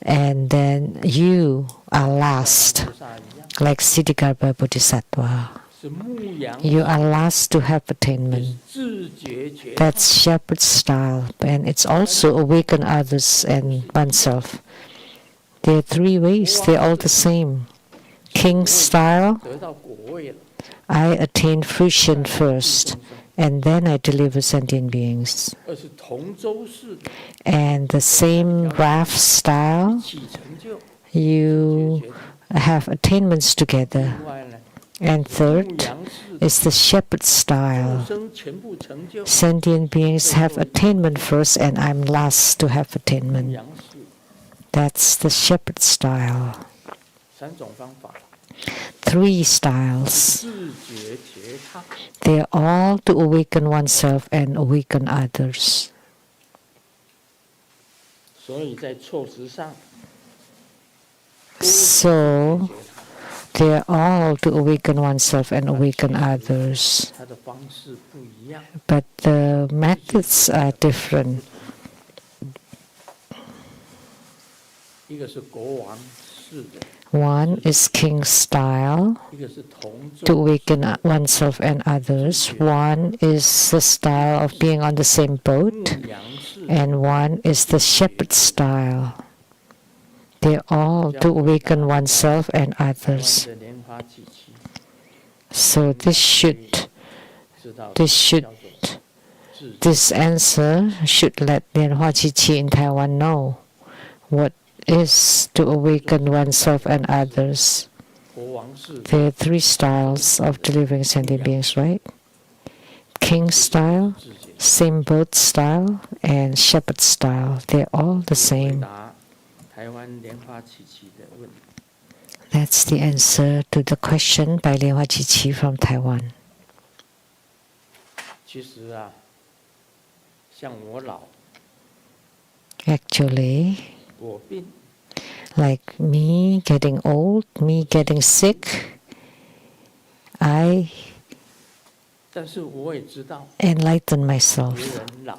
Speaker 1: and then you are last,
Speaker 2: 菩萨一样，
Speaker 1: like Siddhikarma Bodhisattva.
Speaker 2: 是牧羊，
Speaker 1: You are last to have
Speaker 2: 也
Speaker 1: attainment.
Speaker 2: 是自觉觉察。
Speaker 1: That's shepherd style, and it's also awaken others and oneself. There are 3 ways, they're all the same. King style,
Speaker 2: 得到果位了，
Speaker 1: I attain fruition
Speaker 2: 再来度
Speaker 1: first,
Speaker 2: 众生，
Speaker 1: and then I deliver sentient beings.
Speaker 2: 而是同舟式的，
Speaker 1: And the same raft style,
Speaker 2: 一起成就，
Speaker 1: you
Speaker 2: 自觉觉察。
Speaker 1: have attainments together.
Speaker 2: 另外呢，
Speaker 1: And
Speaker 2: 牧
Speaker 1: third
Speaker 2: 羊式的，
Speaker 1: is the shepherd
Speaker 2: 众
Speaker 1: style.
Speaker 2: 生全部成就，
Speaker 1: Sentient beings have attainment first, and I'm last to have
Speaker 2: 牧
Speaker 1: attainment.
Speaker 2: 羊式
Speaker 1: That's the shepherd style.
Speaker 2: 3种方法，
Speaker 1: 3 styles.
Speaker 2: 自觉觉察。
Speaker 1: They're all to awaken oneself and awaken others.
Speaker 2: 所以在措辞上，都
Speaker 1: So
Speaker 2: 是自觉觉察
Speaker 1: they're all to awaken oneself and awaken others.
Speaker 2: 它的方式不一样。
Speaker 1: But the methods are different.
Speaker 2: 一个是国王式的，
Speaker 1: One is king style,
Speaker 2: 一个是同
Speaker 1: to
Speaker 2: 舟
Speaker 1: awaken oneself and others. One is the style of being on the same
Speaker 2: 牧
Speaker 1: boat,
Speaker 2: 羊式，
Speaker 1: and one is the shepherd style. They're all to awaken oneself and
Speaker 2: 台湾
Speaker 1: others.
Speaker 2: 的莲花几期
Speaker 1: So this should
Speaker 2: 知道
Speaker 1: this should
Speaker 2: 叫做自觉
Speaker 1: this answer should let Lianhua Chichi in Taiwan know what is to awaken oneself and others.
Speaker 2: 国王式的
Speaker 1: There are 3 styles of delivering sentient beings, right? King style,
Speaker 2: 自觉。
Speaker 1: same boat style, and shepherd style. They're all the
Speaker 2: 回
Speaker 1: same.
Speaker 2: 答台湾莲花几期的问题。
Speaker 1: That's the answer to the question by Lianhua Chichi from Taiwan.
Speaker 2: 其实啊，像我老，
Speaker 1: Actually,
Speaker 2: 我病，
Speaker 1: like me getting old, me getting sick, I
Speaker 2: 但是我也知道
Speaker 1: enlighten
Speaker 2: 别
Speaker 1: myself.
Speaker 2: 人老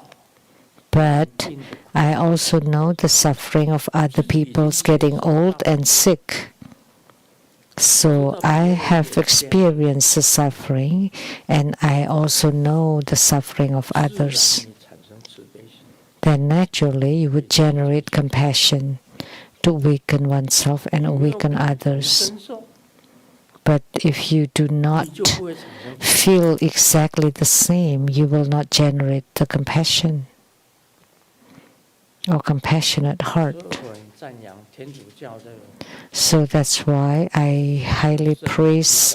Speaker 1: But
Speaker 2: 病的
Speaker 1: I also know the suffering of other people's getting old and sick. So I have experienced the suffering, and I also know the suffering of
Speaker 2: 自然
Speaker 1: others.
Speaker 2: 你产生慈悲心，
Speaker 1: Then naturally you would generate compassion to awaken oneself and
Speaker 2: 有没有
Speaker 1: awaken
Speaker 2: 感同
Speaker 1: others.
Speaker 2: 身受？
Speaker 1: But if you do
Speaker 2: 你
Speaker 1: not
Speaker 2: 就不会产生
Speaker 1: feel exactly the same, you will not generate the compassion or compassionate
Speaker 2: 所
Speaker 1: heart.
Speaker 2: 以我很赞扬天主教这个
Speaker 1: So that's why I highly
Speaker 2: 圣
Speaker 1: praise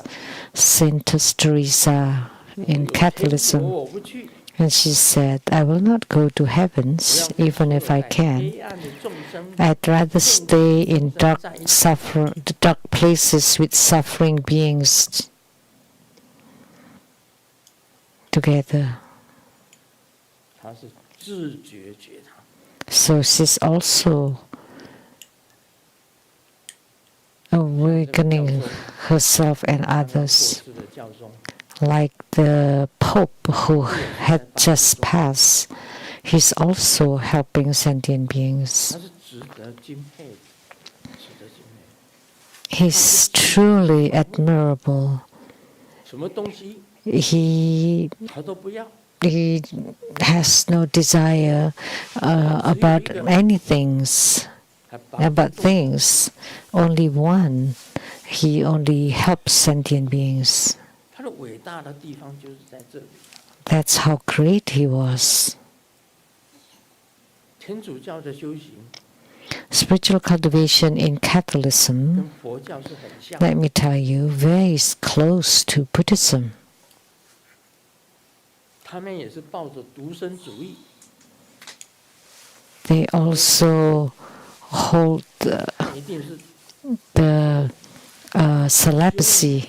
Speaker 2: 圣
Speaker 1: Saint Teresa
Speaker 2: 有
Speaker 1: in
Speaker 2: 天国
Speaker 1: Catholicism.
Speaker 2: 我不去，
Speaker 1: And she said, I will not go to
Speaker 2: 我
Speaker 1: heavens
Speaker 2: 要跟
Speaker 1: even
Speaker 2: 所有
Speaker 1: if I
Speaker 2: 在
Speaker 1: can.
Speaker 2: 黑暗的众生
Speaker 1: I'd rather stay in dark the dark places with suffering beings together.
Speaker 2: 他是自觉觉察，
Speaker 1: So she's also awakening herself and
Speaker 2: 刚刚过
Speaker 1: others,
Speaker 2: 世的教宗，
Speaker 1: like the Pope who had just passed. He's also helping sentient
Speaker 2: 他
Speaker 1: beings.
Speaker 2: 是值得敬佩的，值得敬佩。
Speaker 1: He's truly admirable.
Speaker 2: 什么东西
Speaker 1: He
Speaker 2: 他都不要，
Speaker 1: he has no desire about anything,
Speaker 2: 还帮助
Speaker 1: about
Speaker 2: 众生
Speaker 1: things. Only one. He only helps sentient beings.
Speaker 2: 他的伟大的地方就是在这里。
Speaker 1: That's how great he was.
Speaker 2: 天主教的修行
Speaker 1: Spiritual cultivation in Catholicism,
Speaker 2: 跟佛教是很像，
Speaker 1: let me tell you, very close to Buddhism.
Speaker 2: 他们也是抱着独身主义，
Speaker 1: They also hold
Speaker 2: 一定是
Speaker 1: the celibacy.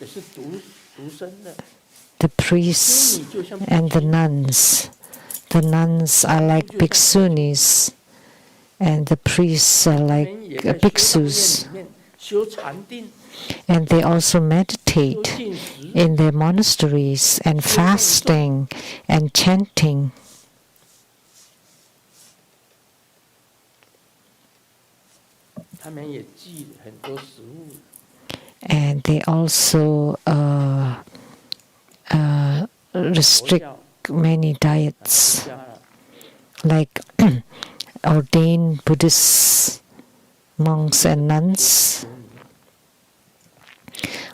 Speaker 2: 也是独身的。
Speaker 1: The priests and the nuns. The nuns are like bhikshunis, and the priests are
Speaker 2: 他
Speaker 1: like
Speaker 2: 们也在修道院
Speaker 1: bhiksus.
Speaker 2: 里面修禅定、
Speaker 1: And they also
Speaker 2: 修
Speaker 1: meditate
Speaker 2: 进食，
Speaker 1: in their monasteries and fasting and chanting.
Speaker 2: 他们也记很多食物，
Speaker 1: And they also
Speaker 2: 佛
Speaker 1: restrict
Speaker 2: 教
Speaker 1: many
Speaker 2: 出
Speaker 1: diets,
Speaker 2: 家了，
Speaker 1: like ordained Buddhist monks and nuns,
Speaker 2: 修女、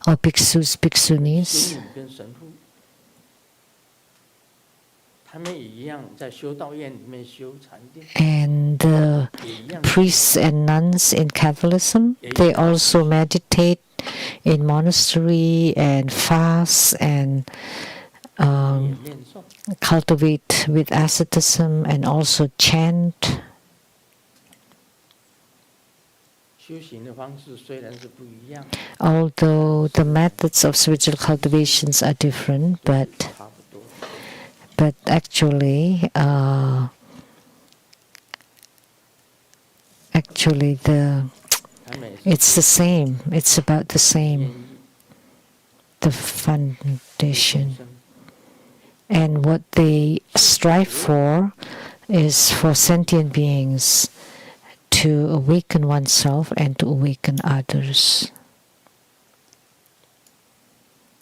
Speaker 1: or bhiksus,
Speaker 2: 修
Speaker 1: bhikshunis.
Speaker 2: 女跟神父，他们也一样在修道院里面修禅定，
Speaker 1: And the
Speaker 2: 也一样
Speaker 1: priests and nuns in Catholicism, they also meditate in monastery and fast and
Speaker 2: 也念诵。
Speaker 1: cultivate with asceticism and also chant.
Speaker 2: 修行的方式虽然是不一样，
Speaker 1: Although the methods of spiritual cultivations are different,
Speaker 2: 差
Speaker 1: but
Speaker 2: 不多。
Speaker 1: actually,
Speaker 2: 他们也是
Speaker 1: it's the same. It's about the
Speaker 2: 愿
Speaker 1: same.
Speaker 2: 意
Speaker 1: The
Speaker 2: 对
Speaker 1: foundation.
Speaker 2: 众生
Speaker 1: And what they strive for is for sentient beings to awaken oneself and to awaken others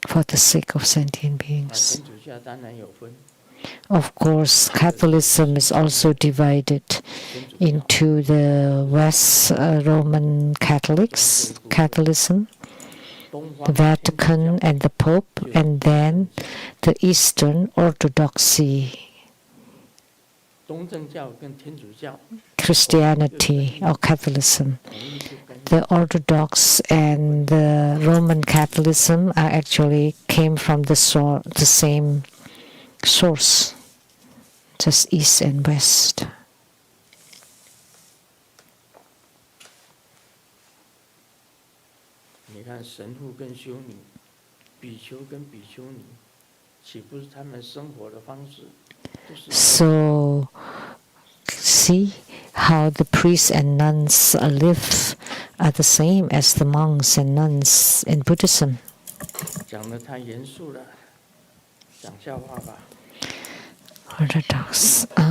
Speaker 1: for the sake of sentient
Speaker 2: 啊，
Speaker 1: beings.
Speaker 2: 天主教当然有分
Speaker 1: Of course, Catholicism is also divided
Speaker 2: 天主教
Speaker 1: into the West Roman Catholicism,
Speaker 2: 东
Speaker 1: the
Speaker 2: 方天主
Speaker 1: Vatican
Speaker 2: 教
Speaker 1: and the Pope, and then the Eastern Orthodoxy,
Speaker 2: 东正教跟天主教
Speaker 1: Christianity or Catholicism.
Speaker 2: 同一是根，
Speaker 1: The Orthodox and the Roman Catholicism are actually came from the same source, just East and West.
Speaker 2: 你看神父跟修女，比丘跟比丘尼，岂不是他们生活的方式都是
Speaker 1: So, see how the priests and nuns live are the same as the monks and nuns in Buddhism.
Speaker 2: 讲得太严肃了，讲笑话吧。
Speaker 1: Orthodox.
Speaker 2: 我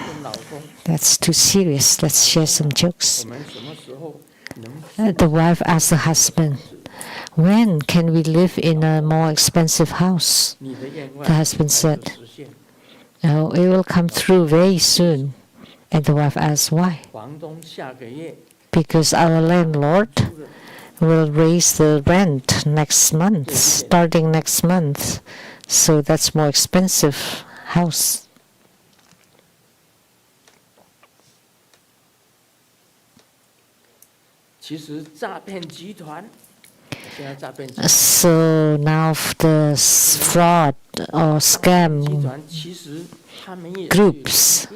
Speaker 2: 跟老公，
Speaker 1: That's too serious. Let's share some
Speaker 2: 我
Speaker 1: jokes.
Speaker 2: 们什么时候能
Speaker 1: The wife asked the husband, "When can we live in a more expensive house?"
Speaker 2: 你的愿望
Speaker 1: The husband
Speaker 2: 才
Speaker 1: said,
Speaker 2: 会实现？
Speaker 1: "Oh, it will come through very soon." And the wife asked, "Why?"
Speaker 2: 房东下个月
Speaker 1: Because our landlord
Speaker 2: 出了
Speaker 1: will raise the rent next month, starting next month. So that's more expensive house. So now the fraud or scam groups,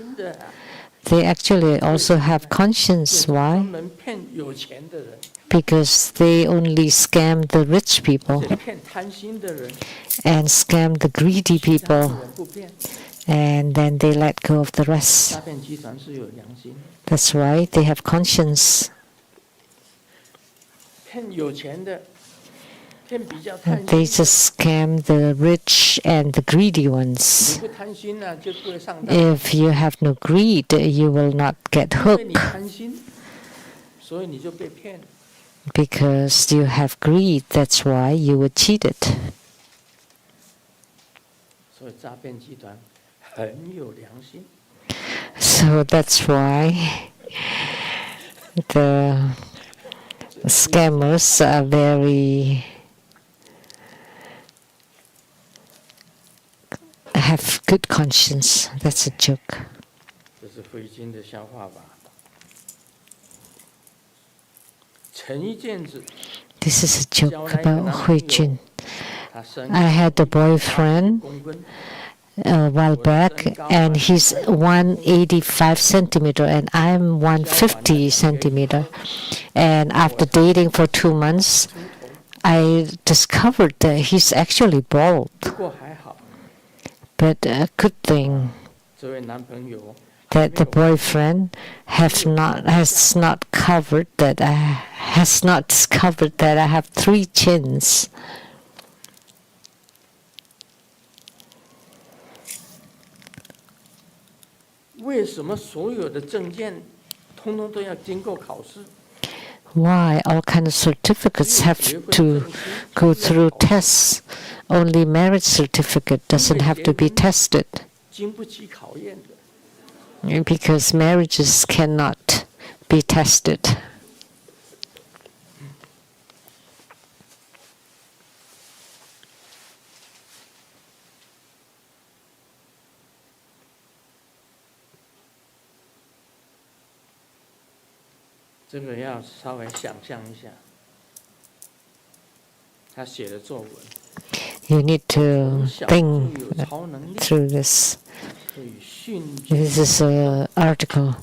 Speaker 1: they actually also have conscience. Why? Because they only scam the rich people and scam the greedy people, and then they let go of the rest. That's why they have conscience. They just scam the rich and the greedy ones. If you have no greed, you will not get hooked. Because you have greed, that's why you were cheated. So that's why the scammers are have good conscience. That's a joke. This is a joke about Hui Jun. I had a boyfriend a while back, and he's 185 centimeter, and I'm 150 centimeter. And after dating for 2 months, I discovered that he's actually bald. But a good thing that the boyfriend has not discovered that I have 3 chins. Why all kind of certificates have to go through tests? Only marriage certificate doesn't have to be tested. Because marriages cannot be tested. You need to think through this. This is an article.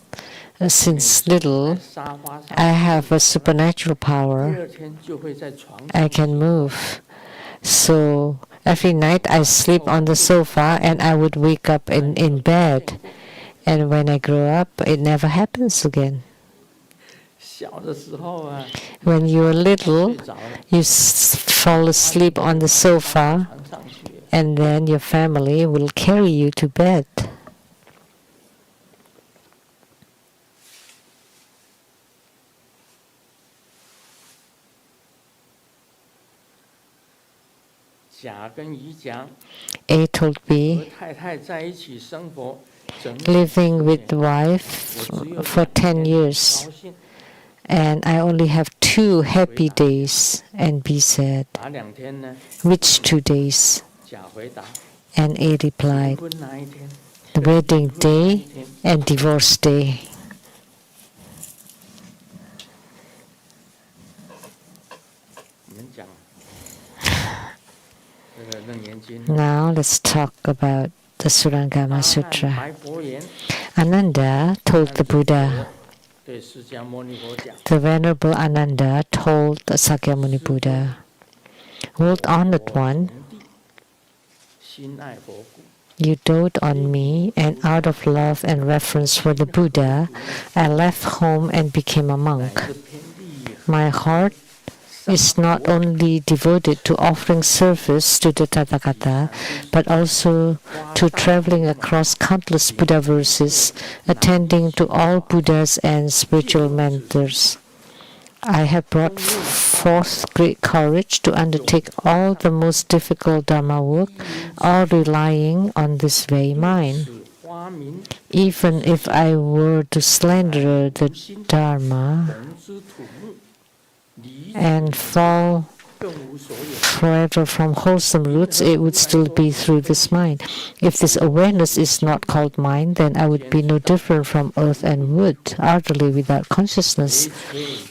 Speaker 1: Since little, I have a supernatural power. I can move. So every night I sleep on the sofa and I would wake up in bed. And when I grow up, it never happens again. When you're little, you fall asleep on the sofa, and then your family will carry you to bed. A told me, living with the wife for 10 years, and I only have 2 happy days. And B said, which 2 days? And A replied, the wedding day and divorce day. Now let's talk about the Surangama Sutra. Ananda told the Buddha, the Venerable Ananda told the Sakyamuni Buddha, World Honored One, you dote on me, and out of love and reverence for the Buddha, I left home and became a monk. My heart is not only devoted to offering service to the Tathagata, but also to traveling across countless Buddha verses, attending to all Buddhas and spiritual mentors. I have brought forth great courage to undertake all the most difficult Dharma work, all relying on this very mind. Even if I were to slander the Dharma, and fall forever from wholesome roots, it would still be through this mind. If this awareness is not called mind, then I would be no different from earth and wood, utterly without consciousness.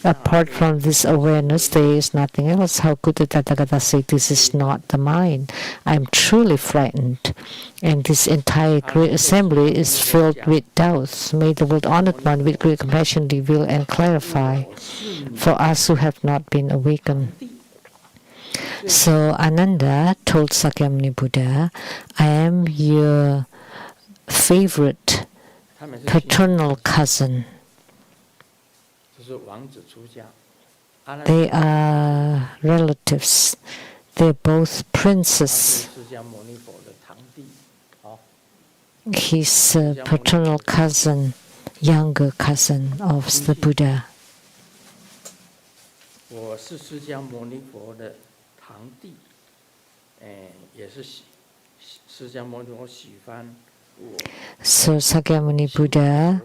Speaker 1: Apart from this awareness, there is nothing else. How could the Tathagata say this is not the mind? I am truly frightened, and this entire great assembly is filled with doubts. May the world honored one with great compassion reveal and clarify for us who have not been awakened. So Ananda told Sakyamuni Buddha, I am your favorite paternal cousin. They are relatives. They're both princes. He's a paternal cousin, younger cousin of the Buddha.
Speaker 2: 我是释迦牟尼佛的堂弟，也是释迦牟尼佛喜欢我。
Speaker 1: So Sakyamuni Buddha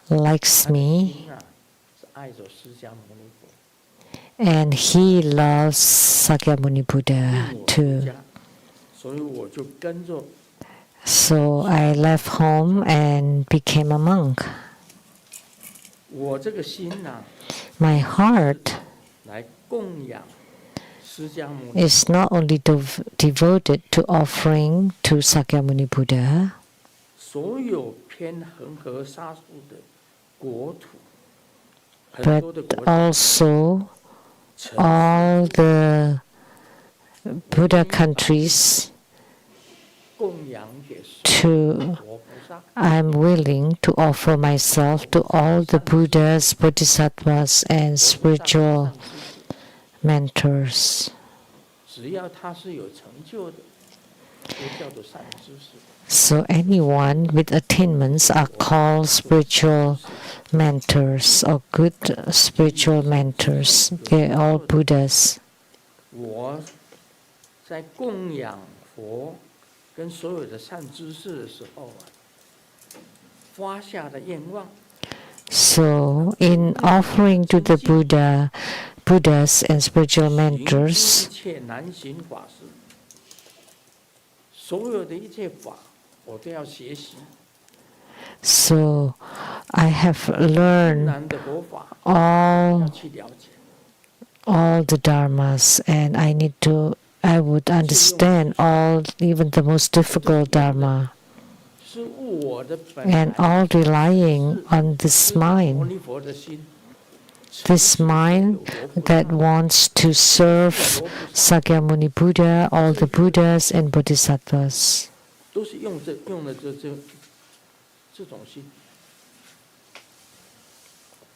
Speaker 1: likes me,
Speaker 2: 是爱着释迦牟尼佛。
Speaker 1: and he loves Sakyamuni Buddha too.
Speaker 2: 所以我就跟着。
Speaker 1: So I left home and became a monk.
Speaker 2: 我这个心呐、
Speaker 1: My heart is not only devoted to offering to Sakyamuni Buddha, but also all the Buddha countries. I'm willing to offer myself to all the Buddhas, Bodhisattvas, and spiritual mentors. So anyone with attainments are called spiritual mentors or good spiritual mentors. They're all Buddhas.
Speaker 2: 跟所有的善知识的时候发下的愿望。
Speaker 1: So, in offering to the Buddhas and spiritual mentors,
Speaker 2: 一切难行法事，所有的一切法，我都要学习。
Speaker 1: So, I have learned
Speaker 2: 难的佛法，
Speaker 1: all
Speaker 2: 去了解。
Speaker 1: all the dharmas, and I would understand all, even the most difficult dharma, and all relying on this mind that wants to serve Sakyamuni Buddha, all the Buddhas and Bodhisattvas.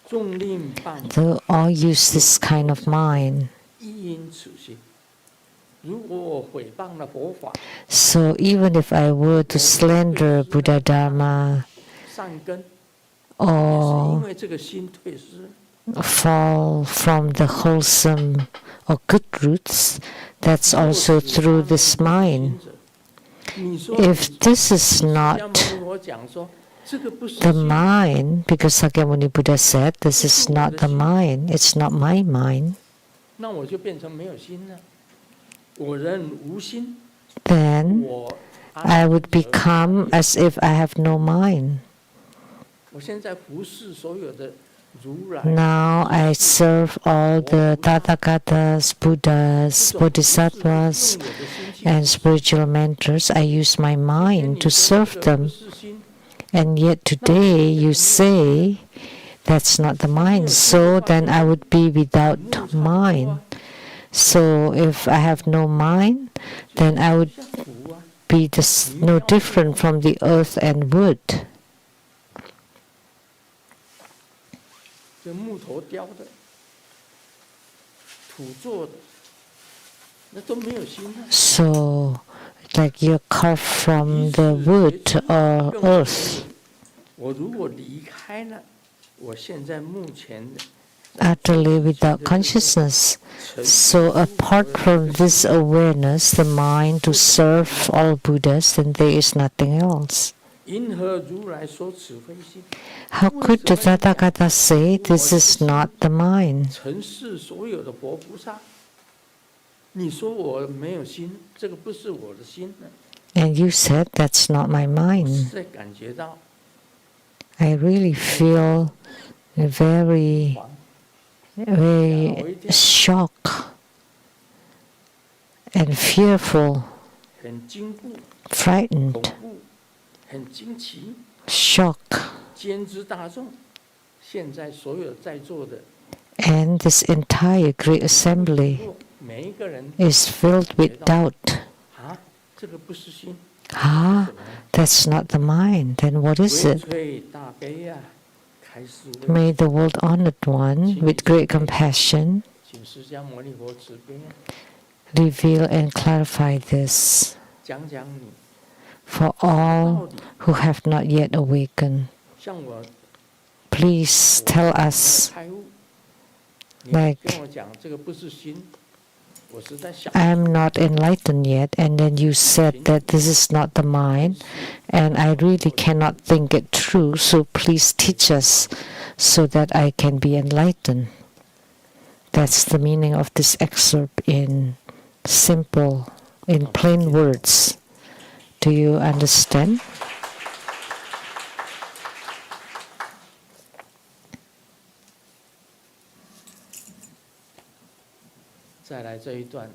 Speaker 1: They all use this kind of mind. So even if I were to slander Buddha Dharma or fall from the wholesome or good roots, that's also through this mind. If this is not the mind, because Sakyamuni Buddha said this is not the mind, it's not my mind, then I would become as if I have no mind. Now I serve all the Tathagatas, Buddhas, Bodhisattvas, and spiritual mentors. I use my mind to serve them. And yet today you say that's not the mind, so then I would be without mind. So if I have no mind, then I would be no different from the earth and wood. So, like you're carved from the wood or earth. Utterly without consciousness. So apart from this awareness, the mind to serve all Buddhas, then there is nothing else.
Speaker 2: 因何如来说此非心？
Speaker 1: How could the Tathagata say this is not the mind?
Speaker 2: 尘世所有的佛菩萨，你说我没有心，这个不是我的心呢？
Speaker 1: And you said that's not my
Speaker 2: 是
Speaker 1: mind.
Speaker 2: 在感觉到
Speaker 1: I really feel very, very shocked and fearful,
Speaker 2: 很惊怖、恐
Speaker 1: frightened,
Speaker 2: 怖、很惊奇，
Speaker 1: shocked.
Speaker 2: 兼知大众，现在所有在座的
Speaker 1: And this entire great assembly
Speaker 2: 每一个人
Speaker 1: is filled with doubt.
Speaker 2: 啊，这个不是心，
Speaker 1: Ah, that's not the mind. Then what is
Speaker 2: 唯
Speaker 1: it?
Speaker 2: 垂大悲啊，开示为
Speaker 1: May the world honored one, with great compassion,
Speaker 2: 请释迦牟尼佛慈悲，
Speaker 1: reveal and clarify this
Speaker 2: 讲讲你
Speaker 1: for all who have not yet awakened.
Speaker 2: 像我
Speaker 1: Please tell us,
Speaker 2: 开悟，你
Speaker 1: like
Speaker 2: 跟我讲这个不是心，我是在想，
Speaker 1: I'm not enlightened yet, and then you said that this is not the mind, and I really cannot think it through, so please teach us so that I can be enlightened. That's the meaning of this excerpt in simple, in plain words. Do you understand?
Speaker 2: 再来这一段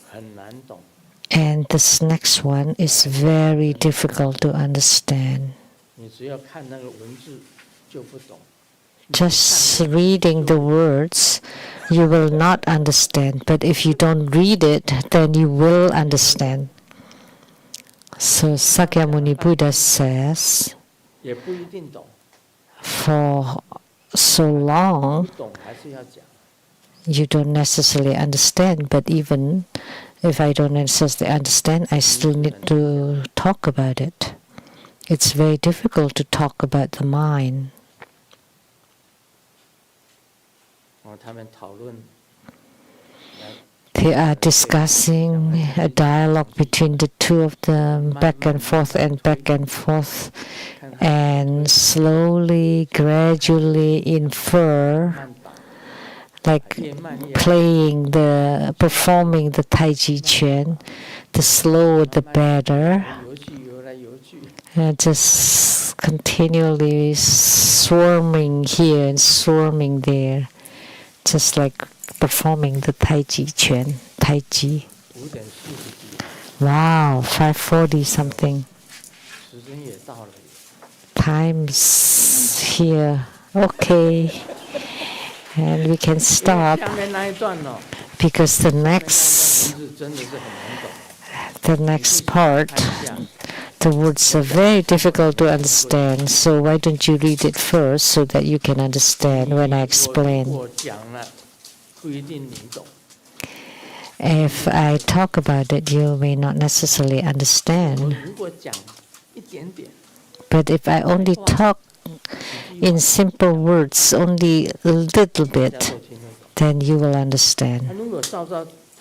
Speaker 2: 很难懂，
Speaker 1: And this next one is very difficult to understand.
Speaker 2: 你只要看那个文字就不懂。
Speaker 1: Just reading the words, you will not understand. But if you don't read it, then you will understand. So Sakyamuni Buddha says,
Speaker 2: 也不一定懂，
Speaker 1: for so long
Speaker 2: 不懂还是要讲。
Speaker 1: you don't necessarily understand, but even if I don't necessarily understand, I still need to talk about it. It's very difficult to talk about the mind.
Speaker 2: 他们讨论，
Speaker 1: They are discussing a dialogue between the two of them, back and forth, and slowly, gradually infer,
Speaker 2: 慢打，
Speaker 1: like
Speaker 2: 越慢越好。
Speaker 1: performing the Tai Chi Chuan. The slower the better.
Speaker 2: 游去游来游去，
Speaker 1: Just continually swarming here and swarming there. Just like performing the Tai Chi Chuan, Tai Chi.
Speaker 2: 5点40几，
Speaker 1: Wow, 5:40 something.
Speaker 2: 时间也到了。
Speaker 1: Time's here. Okay. And we can stop
Speaker 2: 下面那一段哦，
Speaker 1: because the
Speaker 2: 文
Speaker 1: next
Speaker 2: 字真的是很难懂。
Speaker 1: the next part,
Speaker 2: 看一下，
Speaker 1: the words are very difficult to understand. So why don't you read it first so that you can understand when I explain?
Speaker 2: 我讲了，不一定你懂。
Speaker 1: If I talk about it, you may not necessarily
Speaker 2: 我
Speaker 1: understand.
Speaker 2: 如果讲一点点，
Speaker 1: But if I only talk
Speaker 2: 几句
Speaker 1: in simple words, only a little
Speaker 2: 大家
Speaker 1: bit,
Speaker 2: 都听得懂。
Speaker 1: then you will understand.
Speaker 2: 他如果照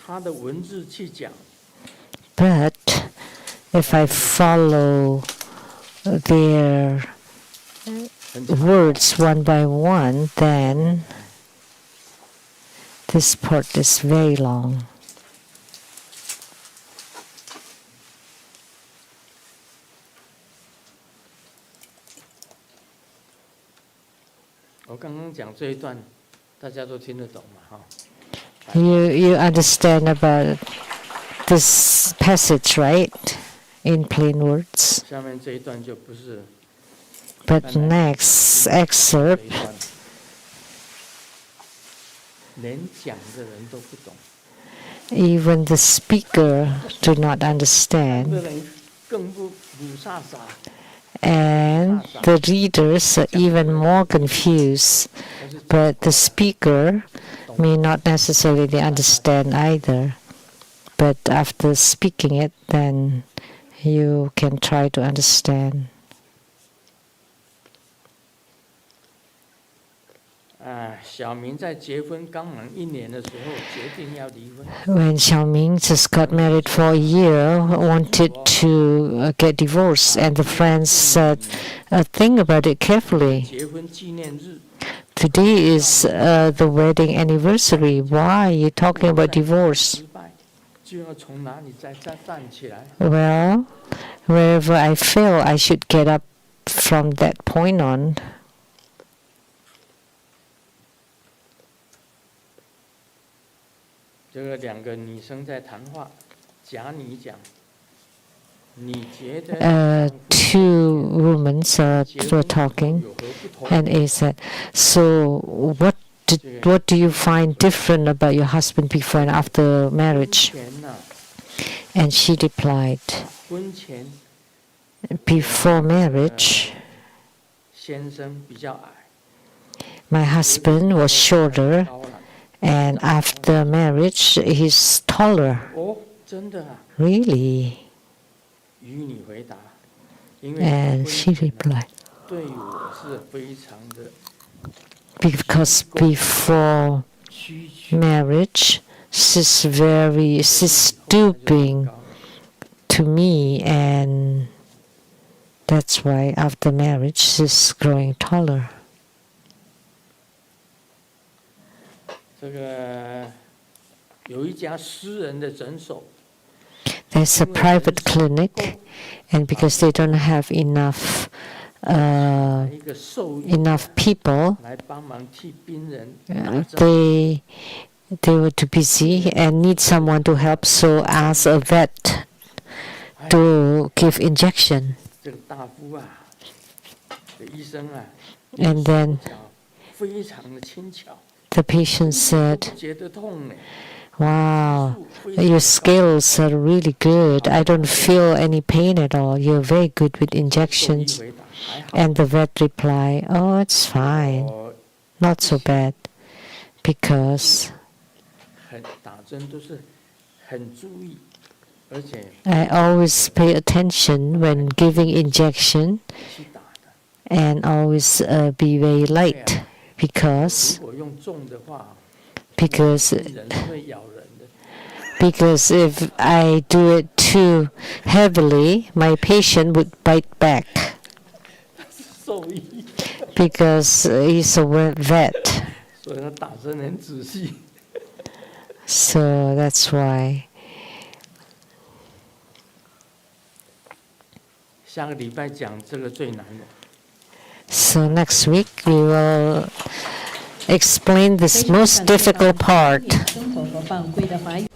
Speaker 2: 他的文字去讲，
Speaker 1: But if I follow their
Speaker 2: 很长
Speaker 1: words one by one, then this part is very long.
Speaker 2: 我刚刚讲这一段，大家都听得懂嘛？哈，
Speaker 1: You understand about this passage, right? In plain words.
Speaker 2: 下面这一段就不是
Speaker 1: But next
Speaker 2: 这
Speaker 1: excerpt,
Speaker 2: 一段，连讲的人都不懂，
Speaker 1: even the speaker do not
Speaker 2: 这
Speaker 1: understand,
Speaker 2: 人更不傻傻，
Speaker 1: and the readers are even more confused.
Speaker 2: 但是
Speaker 1: But the speaker may not necessarily understand either. But after speaking it, then you can try to understand.
Speaker 2: 小明在结婚刚满1年的时候决定要离婚。
Speaker 1: When Xiaoming just got married for a year, wanted to get divorced, and the friends said, think about it carefully.
Speaker 2: 结婚纪念日
Speaker 1: Today is the wedding anniversary. Why are you talking about divorce?
Speaker 2: 失败，就要从哪里再站起来？
Speaker 1: Well, wherever I fail, I should get up from that point on.
Speaker 2: 这个2个女生在谈话，假你讲，你觉得
Speaker 1: Two women were talking,
Speaker 2: 有何不同？
Speaker 1: and he said, "So what do you find different about your husband before and after marriage?"
Speaker 2: 婚前呐，
Speaker 1: And she replied,
Speaker 2: 婚前
Speaker 1: "Before marriage,
Speaker 2: 先生比较矮，
Speaker 1: my husband was shorter,
Speaker 2: 高了。
Speaker 1: and after marriage, he's taller."
Speaker 2: 哦，真的啊？
Speaker 1: Really?
Speaker 2: 与你回答，因为
Speaker 1: And
Speaker 2: 婚
Speaker 1: she
Speaker 2: 前啊
Speaker 1: replied,
Speaker 2: 对我是非常的
Speaker 1: because before
Speaker 2: 需求，
Speaker 1: marriage, she's stooping to me, and that's why after marriage she's growing taller.
Speaker 2: 这个有一家私人的诊所，
Speaker 1: There's a private clinic, and because they don't have enough
Speaker 2: 一个兽医
Speaker 1: enough people,
Speaker 2: 来帮忙替病人打针。
Speaker 1: they were too busy and need someone to help, so ask a vet to give injection.
Speaker 2: 这个大夫啊，这医生啊，
Speaker 1: And then
Speaker 2: 手脚非常的轻巧，
Speaker 1: the patient
Speaker 2: 不
Speaker 1: said,
Speaker 2: 觉得痛呢。
Speaker 1: "Wow,
Speaker 2: 非常
Speaker 1: your
Speaker 2: 高
Speaker 1: skills are really good. I don't feel any pain at all. You're very good with
Speaker 2: 兽医
Speaker 1: injections."
Speaker 2: 回答还好，
Speaker 1: And the vet replied, "Oh, it's fine,
Speaker 2: 我
Speaker 1: not so bad, because
Speaker 2: 打针都是很注意，而且
Speaker 1: I always pay attention when giving injection
Speaker 2: 去打的。
Speaker 1: and always be very light, because
Speaker 2: 如果用重的话，
Speaker 1: because
Speaker 2: 病人会咬人的。
Speaker 1: because if I do it too heavily, my patient would bite back,
Speaker 2: 兽医，
Speaker 1: because he's a vet.
Speaker 2: 所以他打针很仔细。
Speaker 1: So that's why."
Speaker 2: 下个礼拜讲这个最难的。
Speaker 1: So next week we will explain this most difficult part.
Speaker 5: 生活和犯规的华语。